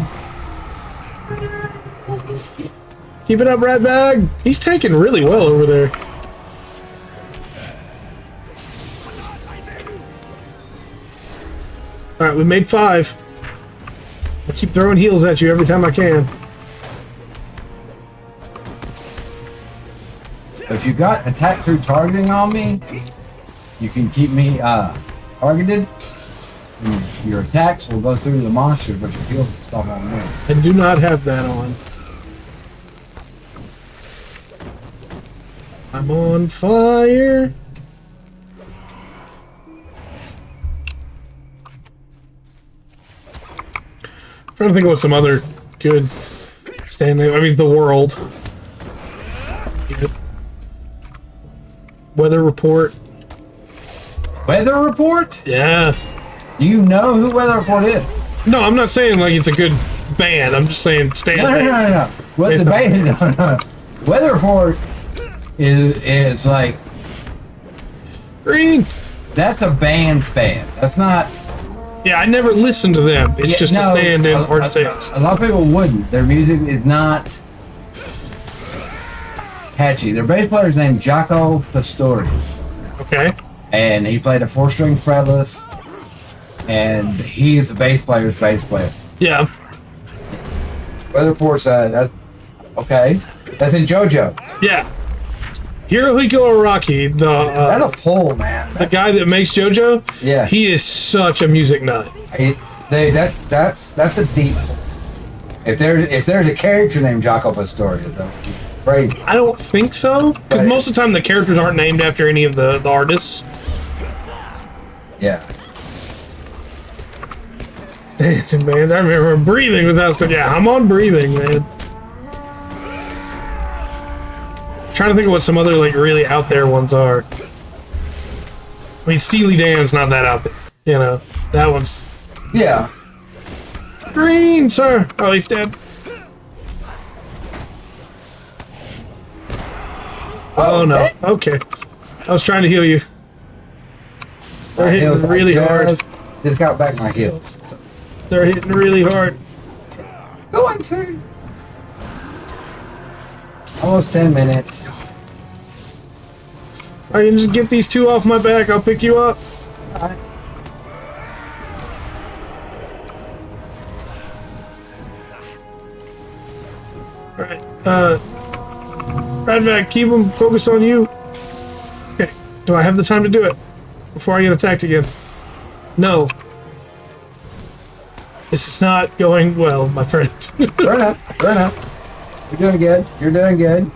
Keep it up, Ratbag. He's taking really well over there. Alright, we made 5. I keep throwing heals at you every time I can. If you got attack through targeting on me, you can keep me targeted. Your attacks will go through the monster, but your heals will stop on me. I do not have that on. I'm on fire. Trying to think of what some other good stand name. I mean, the world. Weather Report. Weather Report? Yeah. Do you know who Weather Report is? No, I'm not saying like it's a good band. I'm just saying stand. No. What the band? No. Weather Report is like Green. that's a band's band. That's not. Yeah, I never listened to them. It's just a stand-in or sales. A lot of people wouldn't. Their music is not catchy. Their bass player is named Jaco Pastorius. Okay. And he played a 4-string fretless. And he is the bass player's bass player. Yeah. Weather Report said that's okay. That's in JoJo. Yeah. Hirohiko Araki, That's a pull, man. the guy that makes JoJo. Yeah. He is such a music nut. That's a deep pull. If there's a character named Jaco Pastorius, though, crazy. I don't think so, because But- most of the time the characters aren't named after any of the artists. Yeah. Dancing bands. I remember breathing without stuff. Yeah, I'm on breathing, man. Trying to think of what some other like really out there ones are. I mean, Steely Dan's not that out there. You know, that one's Yeah. green, sir. Oh, he's dead. Oh no. Okay. I was trying to heal you. They're My hitting heels, really hard. Just got back my heels. So. They're hitting really hard. Going to. Almost 10 minutes. I can just get these two off my back. I'll pick you up. Alright. Radvac, keep them focused on you. Okay. Do I have the time to do it before I get attacked again? No. This is not going well, my friend. Burn up. You're doing good. You're doing good.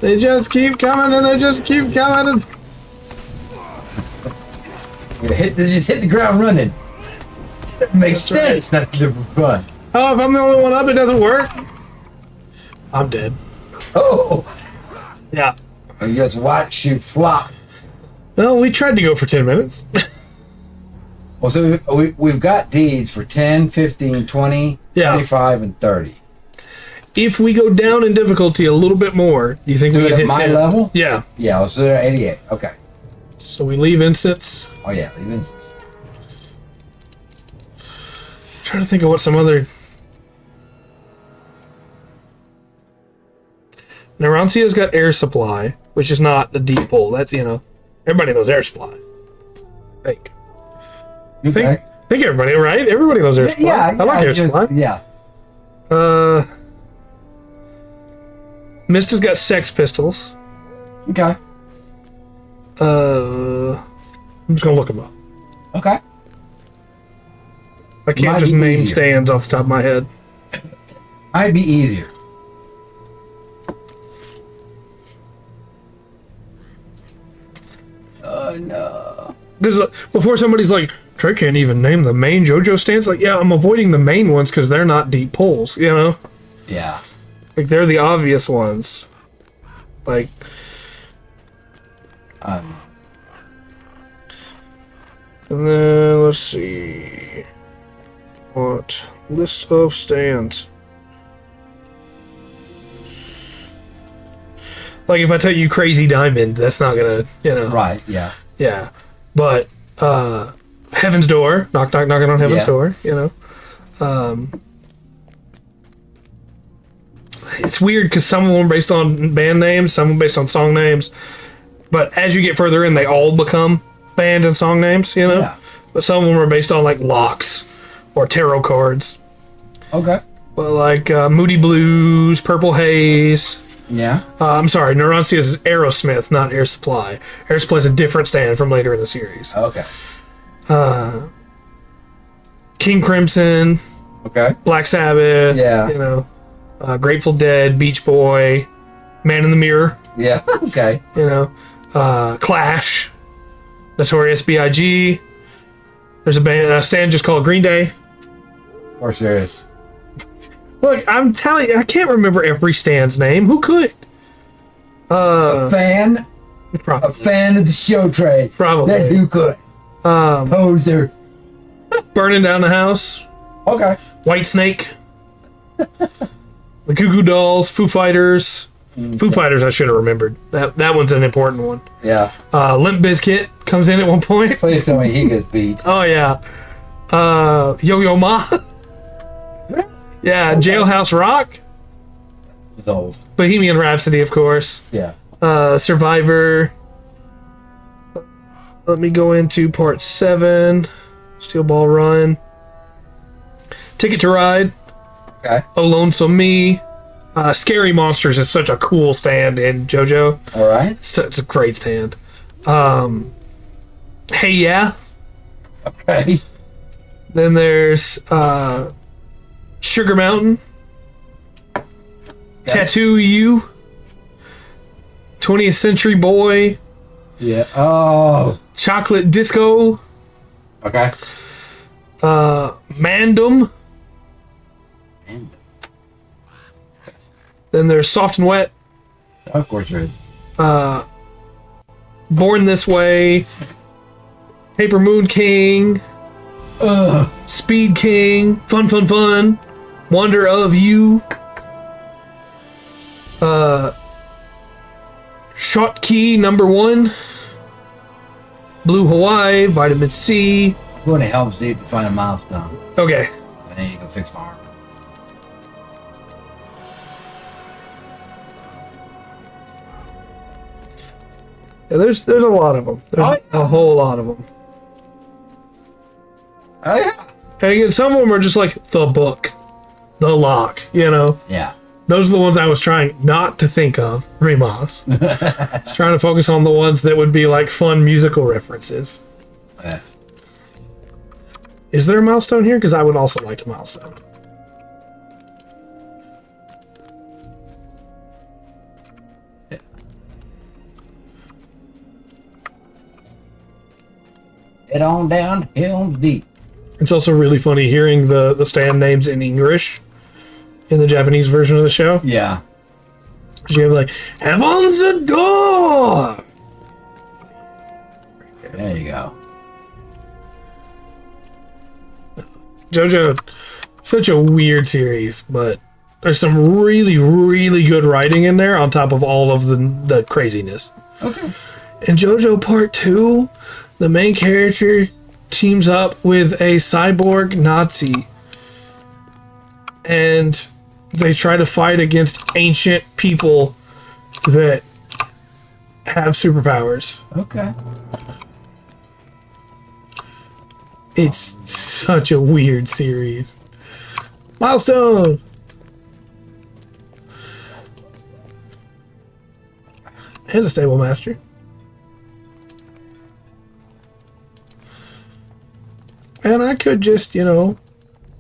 They just keep coming and they just keep coming. And... They just hit the ground running. It makes That's sense not to live for fun. Oh, if I'm the only one up, it doesn't work. I'm dead. Oh! Yeah. You just watch you flop. Well, we tried to go for 10 minutes. Well, so we've got deeds for 10, 15, 20, Yeah. 25, and 30. If we go down in difficulty a little bit more, do you think Do we it can at hit my 10? level? Yeah. Yeah, well, so they're 88. Okay. So we leave instance. Oh, yeah. Even Trying to think of what some other... Narancia's got air supply, which is not the deep pull. That's, you know, everybody knows air supply. I think. okay. I think everybody, right? Everybody knows air supply. Yeah, I like air supply. Yeah. Mista's got sex pistols. Okay. I'm just gonna look them up. Okay. I can't Might just be name easier. stands off the top of my head. Might be easier. Oh, no. Because before somebody's like, Trey can't even name the main JoJo stands. Like, yeah, I'm avoiding the main ones because they're not deep pulls, you know? Yeah. Like, they're the obvious ones. Like, Um, and then let's see. What? List of stands. Like, if I tell you Crazy Diamond, that's not gonna, you know. right, yeah. Yeah. But, Heaven's Door, knock, knock, knocking on Heaven's Yeah. Door, you know. It's weird because some of them are based on band names, some of them based on song names. But as you get further in, they all become band and song names, you know. Yeah. But some of them are based on like locks or tarot cards. Okay. But like Moody Blues, Purple Haze. Yeah. I'm sorry, Narancia is Aerosmith, not Air Supply. Air Supply is a different stand from later in the series. Okay. King Crimson, Okay. Black Sabbath, Yeah. you know, Grateful Dead, Beach Boy, Man in the Mirror, Yeah. Okay. you know, Clash, Notorious B.I.G. There's a stand just called Green Day. Of course there is. Look, I'm telling you, I can't remember every Stan's name. Who could? A fan Probably. of the show trade. Probably. That's who could. Poser. Burning Down the House. Okay. White Snake. The Goo Goo Dolls. Foo Fighters. Foo Fighters I should have remembered. That one's an important one. Yeah. Limp Bizkit comes in at one point. Please tell me he gets beat. Oh, yeah. Yo-Yo Ma. Yeah, Jailhouse Rock. It's old. Bohemian Rhapsody, of course. Yeah. Survivor. Let me go into part 7. Steel Ball Run. Ticket to Ride. Okay. Oh Lonesome Me. Scary Monsters is such a cool stand in JoJo. All right. Such a great stand. Hey Yeah. Okay. Then there's Sugar Mountain. Tattoo You. 20th Century Boy. Yeah. Oh. Chocolate Disco. Okay. Mandem. Then there's Soft and Wet. Of course there is. Born This Way. Paper Moon King. Speed King. Fun Fun Fun. Wonder of You. Shot Key #1. Blue Hawaii. Vitamin C. Go to Helm's Deep to find a milestone. Okay. And then you can fix my armor. Yeah, there's a lot of them. There's a whole lot of them. Oh yeah. And again, some of them are just like the book, the lock, you know? Yeah. Those are the ones I was trying not to think of, Rimas. I was trying to focus on the ones that would be like fun musical references. Yeah. Is there a milestone here? Because I would also like a milestone. Head on down Helm's Deep. It's also really funny hearing the stand names in English in the Japanese version of the show. Yeah. You have like, Heaven's a door! There you go. JoJo, such a weird series, but there's some really, really good writing in there on top of all of the craziness. Okay. In JoJo Part 2, the main character teams up with a cyborg Nazi. And they try to fight against ancient people that have superpowers. Okay. It's such a weird series. Milestone! And a stable master. And I could just,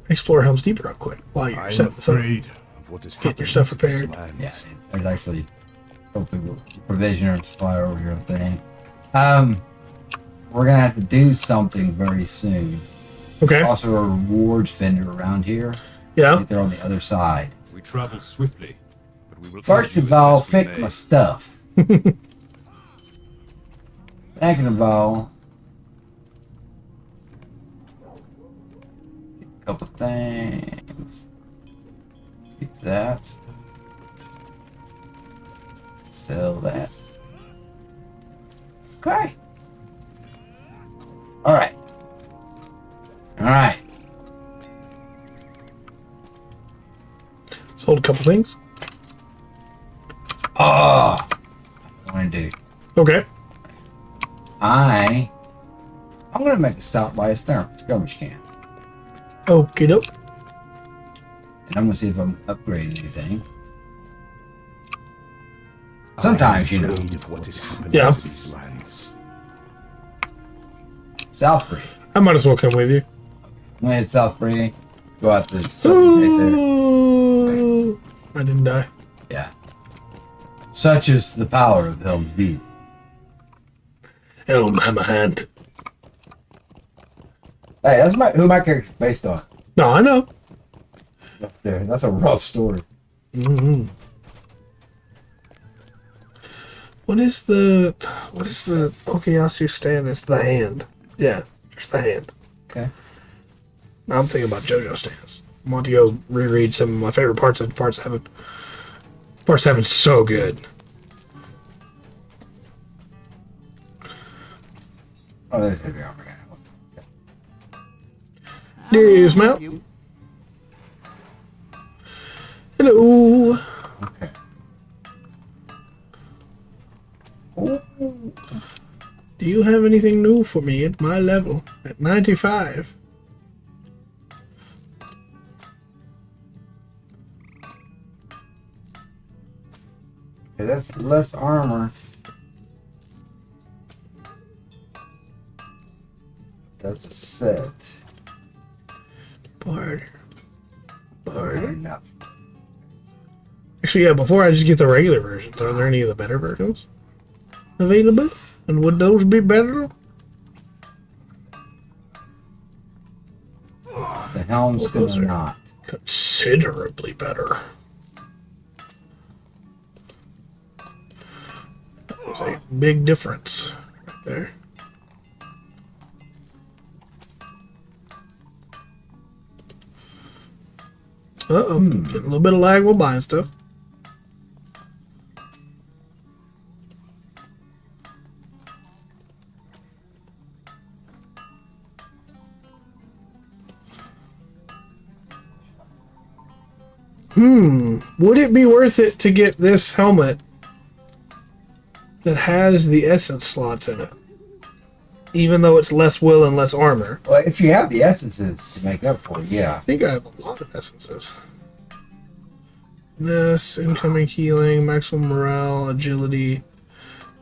explore Helm's Deep real quick while you're setting this up. Of what is Get your stuff prepared. Yeah. There's actually hopefully provisioner and supplier over here thing. We're gonna have to do something very soon. Okay. Also a rewards vendor around here. I Yeah. think they're on the other side. We travel swiftly, but we will First find of you all, as best we fix may. my stuff. Second of all, a couple things. Keep that. Sell that. Okay. All right. All right. Sold a couple things. Oh, I want to do. Okay. I'm gonna make a stop by a skirmish camp, Okie doke. and I'm gonna see if I'm upgrading anything. Sometimes, Of what is happening Yeah. to these lands. Southbury. I might as well come with you. I'm gonna hit Southbury. Go out to the southern right there. Ooh, I didn't die. Yeah. Such is the power of Helm's Deep. Helm Hammer Hand. Hey, that's who my character's based on. No, I know. there. That's a rough story. Mm-hmm. What is the Okuyasu stand? It's the hand. Yeah, just the hand. Okay. Now I'm thinking about JoJo stands. I want to go reread some of my favorite parts of Part 7. Part 7's so good. Oh, there's heavy armor. Dismount. Hello. Okay. Ooh. Do you have anything new for me at my level? At 95? Okay, that's less armor. That's a set. Barter. Not Barter. enough. Actually, yeah, before I just get the regular versions, are there any of the better versions available? And would those be better? The helm's Well, those gonna are- not. Considerably better. There's a big difference right there. Uh-oh. Getting a little bit of lag while buying stuff. Would it be worth it to get this helmet that has the essence slots in it? Even though it's less will and less armor. Well, if you have the essences to make up for it, yeah. I think I have a lot of essences. This, incoming healing, maximum morale, agility.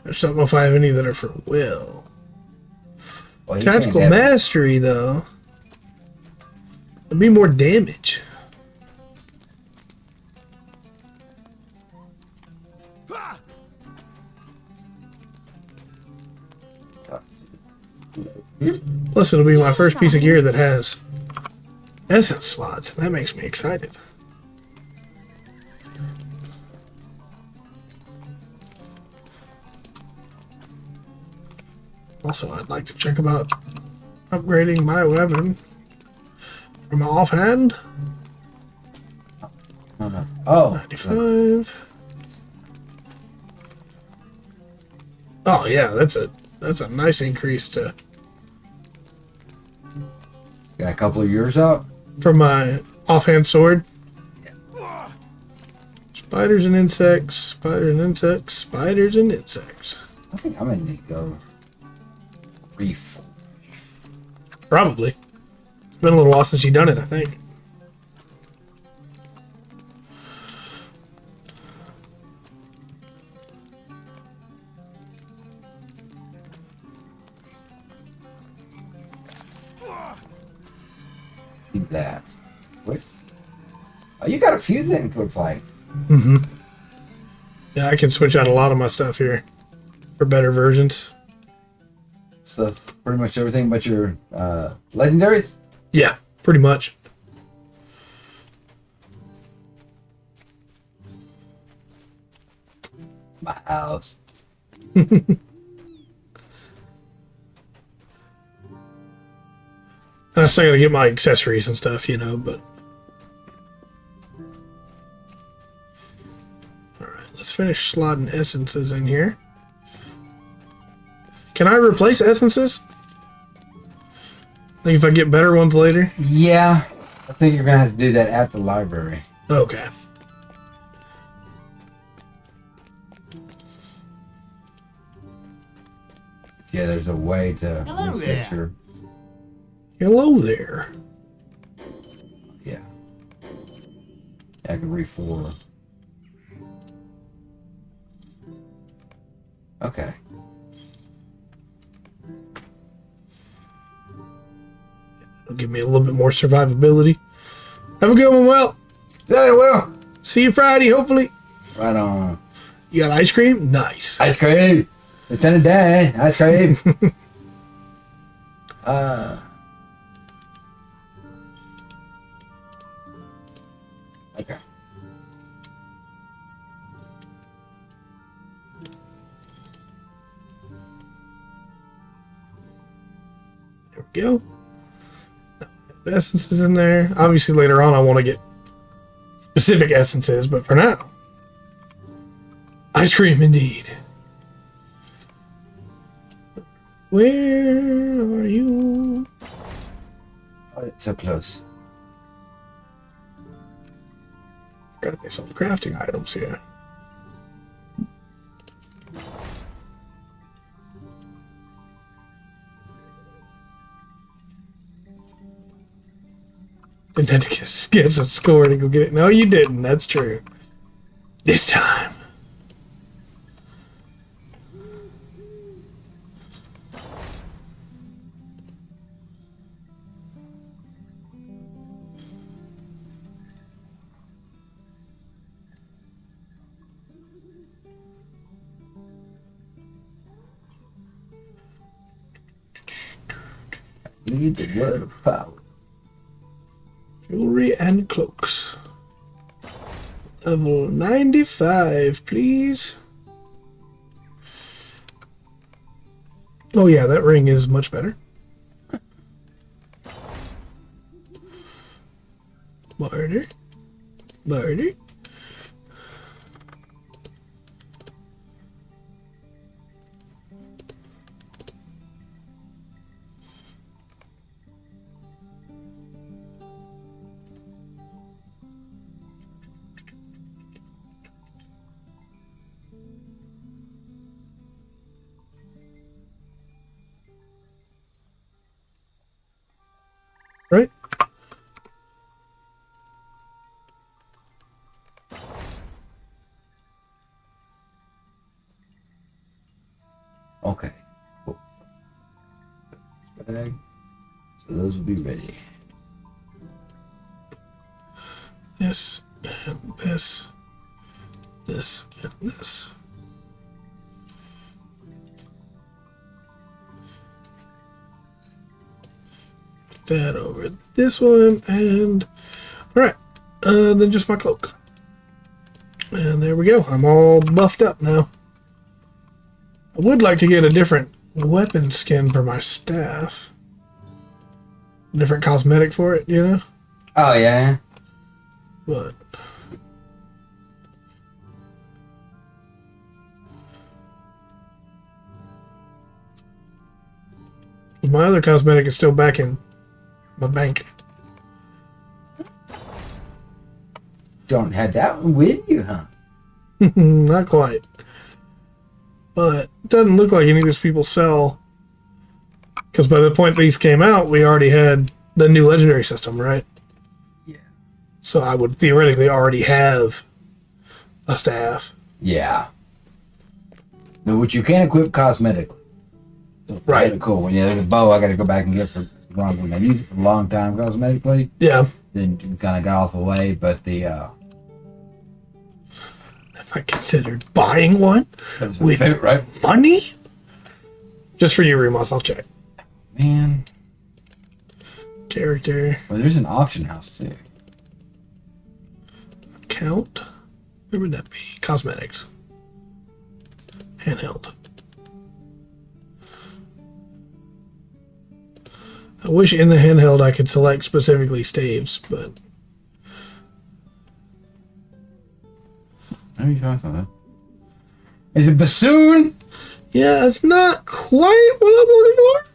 I just don't know if I have any that are for will. Well, you Tactical can't have it. mastery, though. It'd be more damage. Plus, it'll be my first piece of gear that has essence slots. That makes me excited. Also, I'd like to check about upgrading my weapon from my offhand. Oh, 95. Oh yeah, that's a nice increase to got a couple of years up. from my offhand sword. Spiders and insects, spiders and insects, spiders and insects. I think I'm gonna need to go refill. Probably. It's been a little while since you've done it, I think. Keep that. Wait. Oh, you got a few things, looks like. Yeah, I can switch out a lot of my stuff here for better versions. So pretty much everything but your legendaries. Yeah, pretty much. My house. I still gotta get my accessories and stuff, you know, but... Alright, let's finish slotting essences in here. Can I replace essences? Like if I get better ones later? Yeah, I think you're gonna have to do that at the library. Okay. Yeah, there's a way to Hello reset there. your. Hello there. Yeah. I can re-4. Okay. It'll give me a little bit more survivability. Have a good one, Well. Very well. See you Friday, hopefully. Right on. You got ice cream? Nice. Ice cream. Lieutenant Dan. Ice cream. Go. Essences in there. Obviously, later on, I want to get specific essences, but for now, ice cream indeed. Where are you? Oh, it's so close. Gotta get some crafting items here. Didn't have to guess a score to go get it. No, you didn't. That's true. This time. Need the word of power. Jewelry and cloaks. Level 95, please. Oh yeah, that ring is much better. Barter. Barter. Right? Okay. Cool. Bag. So those will be ready. This and this. This and this. Put that over this one and alright. Then just my cloak. And there we go. I'm all buffed up now. I would like to get a different weapon skin for my staff. Different cosmetic for it, you know? Oh, yeah. But my other cosmetic is still back in my bank. Don't have that one with you, huh? Not quite. But it doesn't look like any of these people sell. Because by the point these came out, we already had the new legendary system, right? Yeah. So I would theoretically already have a staff. Yeah. But which you can equip cosmetically. So Right. Kind of cool. When you have a bow, I got to go back and get for wrong one. I used it for a long time cosmetically. Yeah. Then kind of got off the way, but the If I considered buying one with right, money? Just for you, Remus, I'll check. man. Character. Well, there's an auction house too. Account. Where would that be? Cosmetics. Handheld. I wish in the handheld I could select specifically staves, but Let me find something. Is it bassoon? yeah, it's not quite what I'm looking for.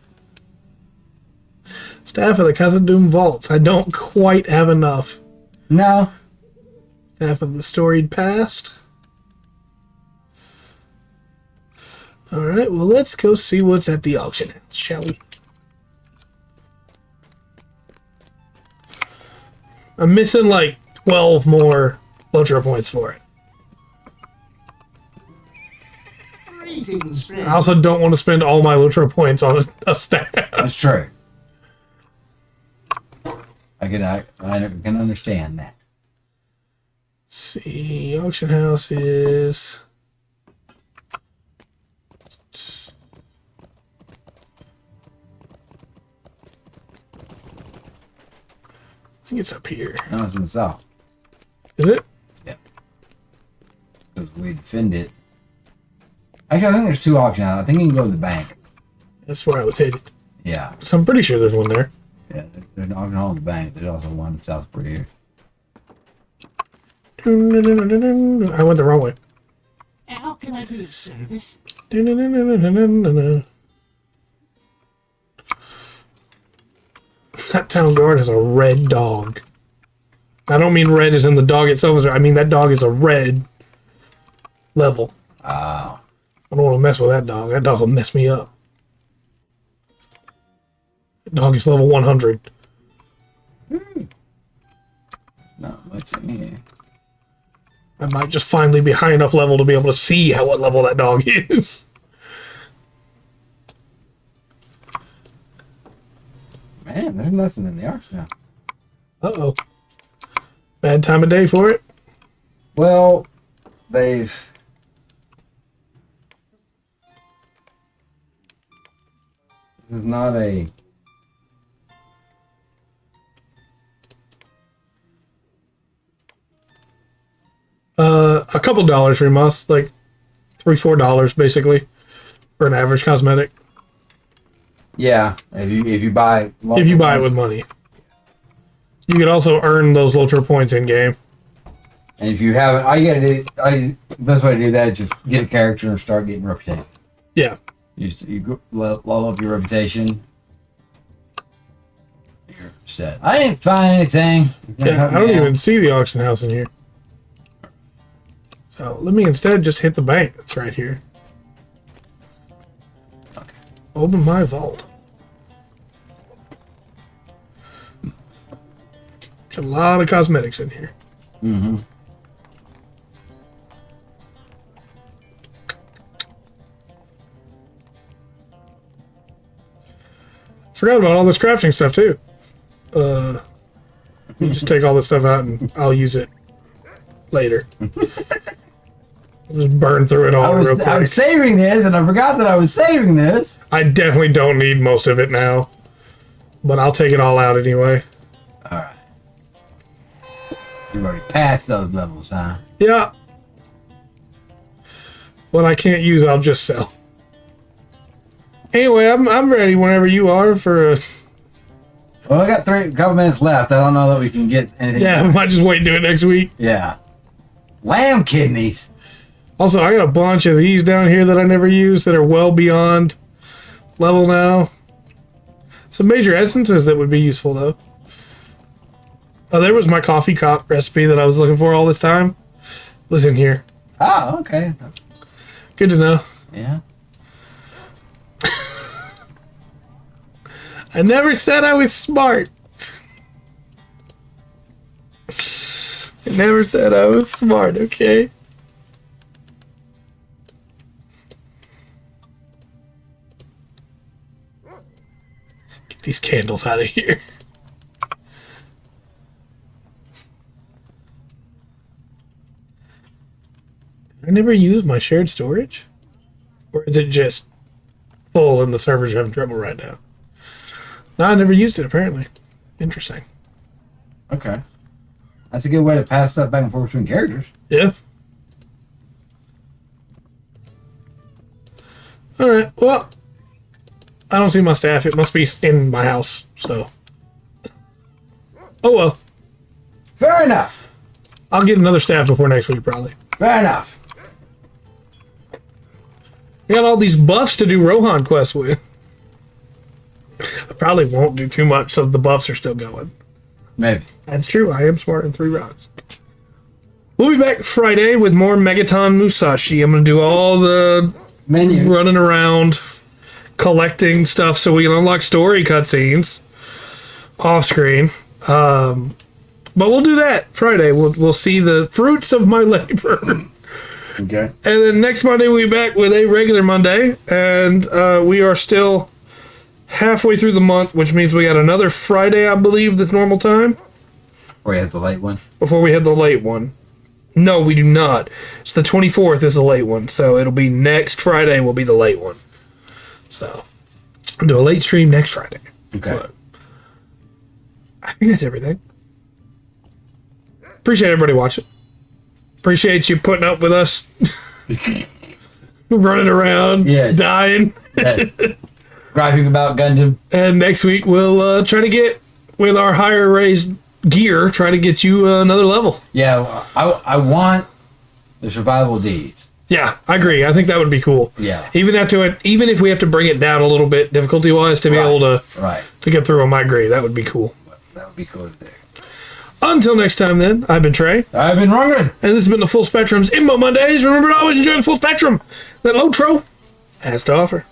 Staff of the Khazad-dûm Vaults. I don't quite have enough. No. Staff of the Storied Past. Alright, well, let's go see what's at the auction house, shall we? I'm missing like 12 more Lotro points for it. Greetings, I also don't want to spend all my Lotro points on a staff. That's true. I can understand that. See, auction house is... I think it's up here. No, it's in the south. Is it? Because we defend it. Actually, I think there's two auction houses. I think you can go to the bank. That's where I was headed. Yeah. So I'm pretty sure there's one there. Yeah, there's not all in the bank. There's also one in Southport here. I went the wrong way. How can I be of service? That town guard has a red dog. I don't mean red as in the dog itself. I mean that dog is a red level. Oh. I don't want to mess with that dog. That dog will mess me up. That dog is level 100. No, let's see. I might just finally be high enough level to be able to see what level that dog is. Man, there's nothing in the auction house. Uh-oh. Bad time of day for it. Well, they've... This is not a... A couple dollars from us, like $3-4 basically, for an average cosmetic. Yeah, if you buy... If you buy it with money. You could also earn those Lotro points in game. And if you have it, all you gotta do... the best way to do that is just get a character and start getting reputation. Yeah. You level up your reputation. You're set. I didn't find anything. Yeah, I don't even see the auction house in here. So let me instead just hit the bank that's right here. Okay. Open my vault. Got a lot of cosmetics in here. Mm-hmm. Forgot about all this crafting stuff too. You just take all this stuff out and I'll use it later. I'll just burn through it all real quick. I was saving this and I forgot that I was saving this. I definitely don't need most of it now, but I'll take it all out anyway. All right. You've already passed those levels, huh? Yeah. What I can't use, I'll just sell. Anyway, I'm ready whenever you are for a... Well, I got a couple minutes left. I don't know that we can get anything. Yeah, we might just wait and do it next week. Yeah. Lamb kidneys. Also, I got a bunch of these down here that I never used that are well beyond level now. Some major essences that would be useful, though. Oh, there was my coffee cup recipe that I was looking for all this time. It was in here. Oh, okay. Good to know. Yeah. I never said I was smart. I never said I was smart, okay? Get these candles out of here. I never use my shared storage? Or is it just full and the servers are having trouble right now? No, I never used it, apparently. Interesting. Okay. That's a good way to pass stuff back and forth between characters. Yeah. Alright, well, I don't see my staff. It must be in my house, so. Oh well. Fair enough. I'll get another staff before next week, probably. Fair enough. We got all these buffs to do Rohan quests with. I probably won't do too much, so the buffs are still going. Maybe. That's true. I am smart in 3 rocks. We'll be back Friday with more Megaton Musashi. I'm going to do all the Menu. running around, collecting stuff so we can unlock story cutscenes off screen. But we'll do that Friday. We'll see the fruits of my labor. Okay. And then next Monday we'll be back with a regular Monday. And we are still halfway through the month, which means we got another Friday, I believe, that's normal time. Or you have the late one? Before we hit the late one. No, we do not. It's the 24th is the late one. So it'll be next Friday will be the late one. So I'll do a late stream next Friday. Okay. But I think that's everything. Appreciate everybody watching. Appreciate you putting up with us. Running around, Yes. dying. Yes. griping about Gundam. And next week we'll try to get with our higher raised gear. Try to get you another level. Yeah, I want the survival deeds. Yeah, I agree. I think that would be cool. Yeah. Even if we have to bring it down a little bit difficulty wise to be able to get through them, I agree. That would be cool. That would be cool to do. Until next time, then, I've been Trey. I've been Rungan. And this has been the Full Spectrum's MMO Mondays. Remember to always enjoy the full spectrum that Lotro has to offer.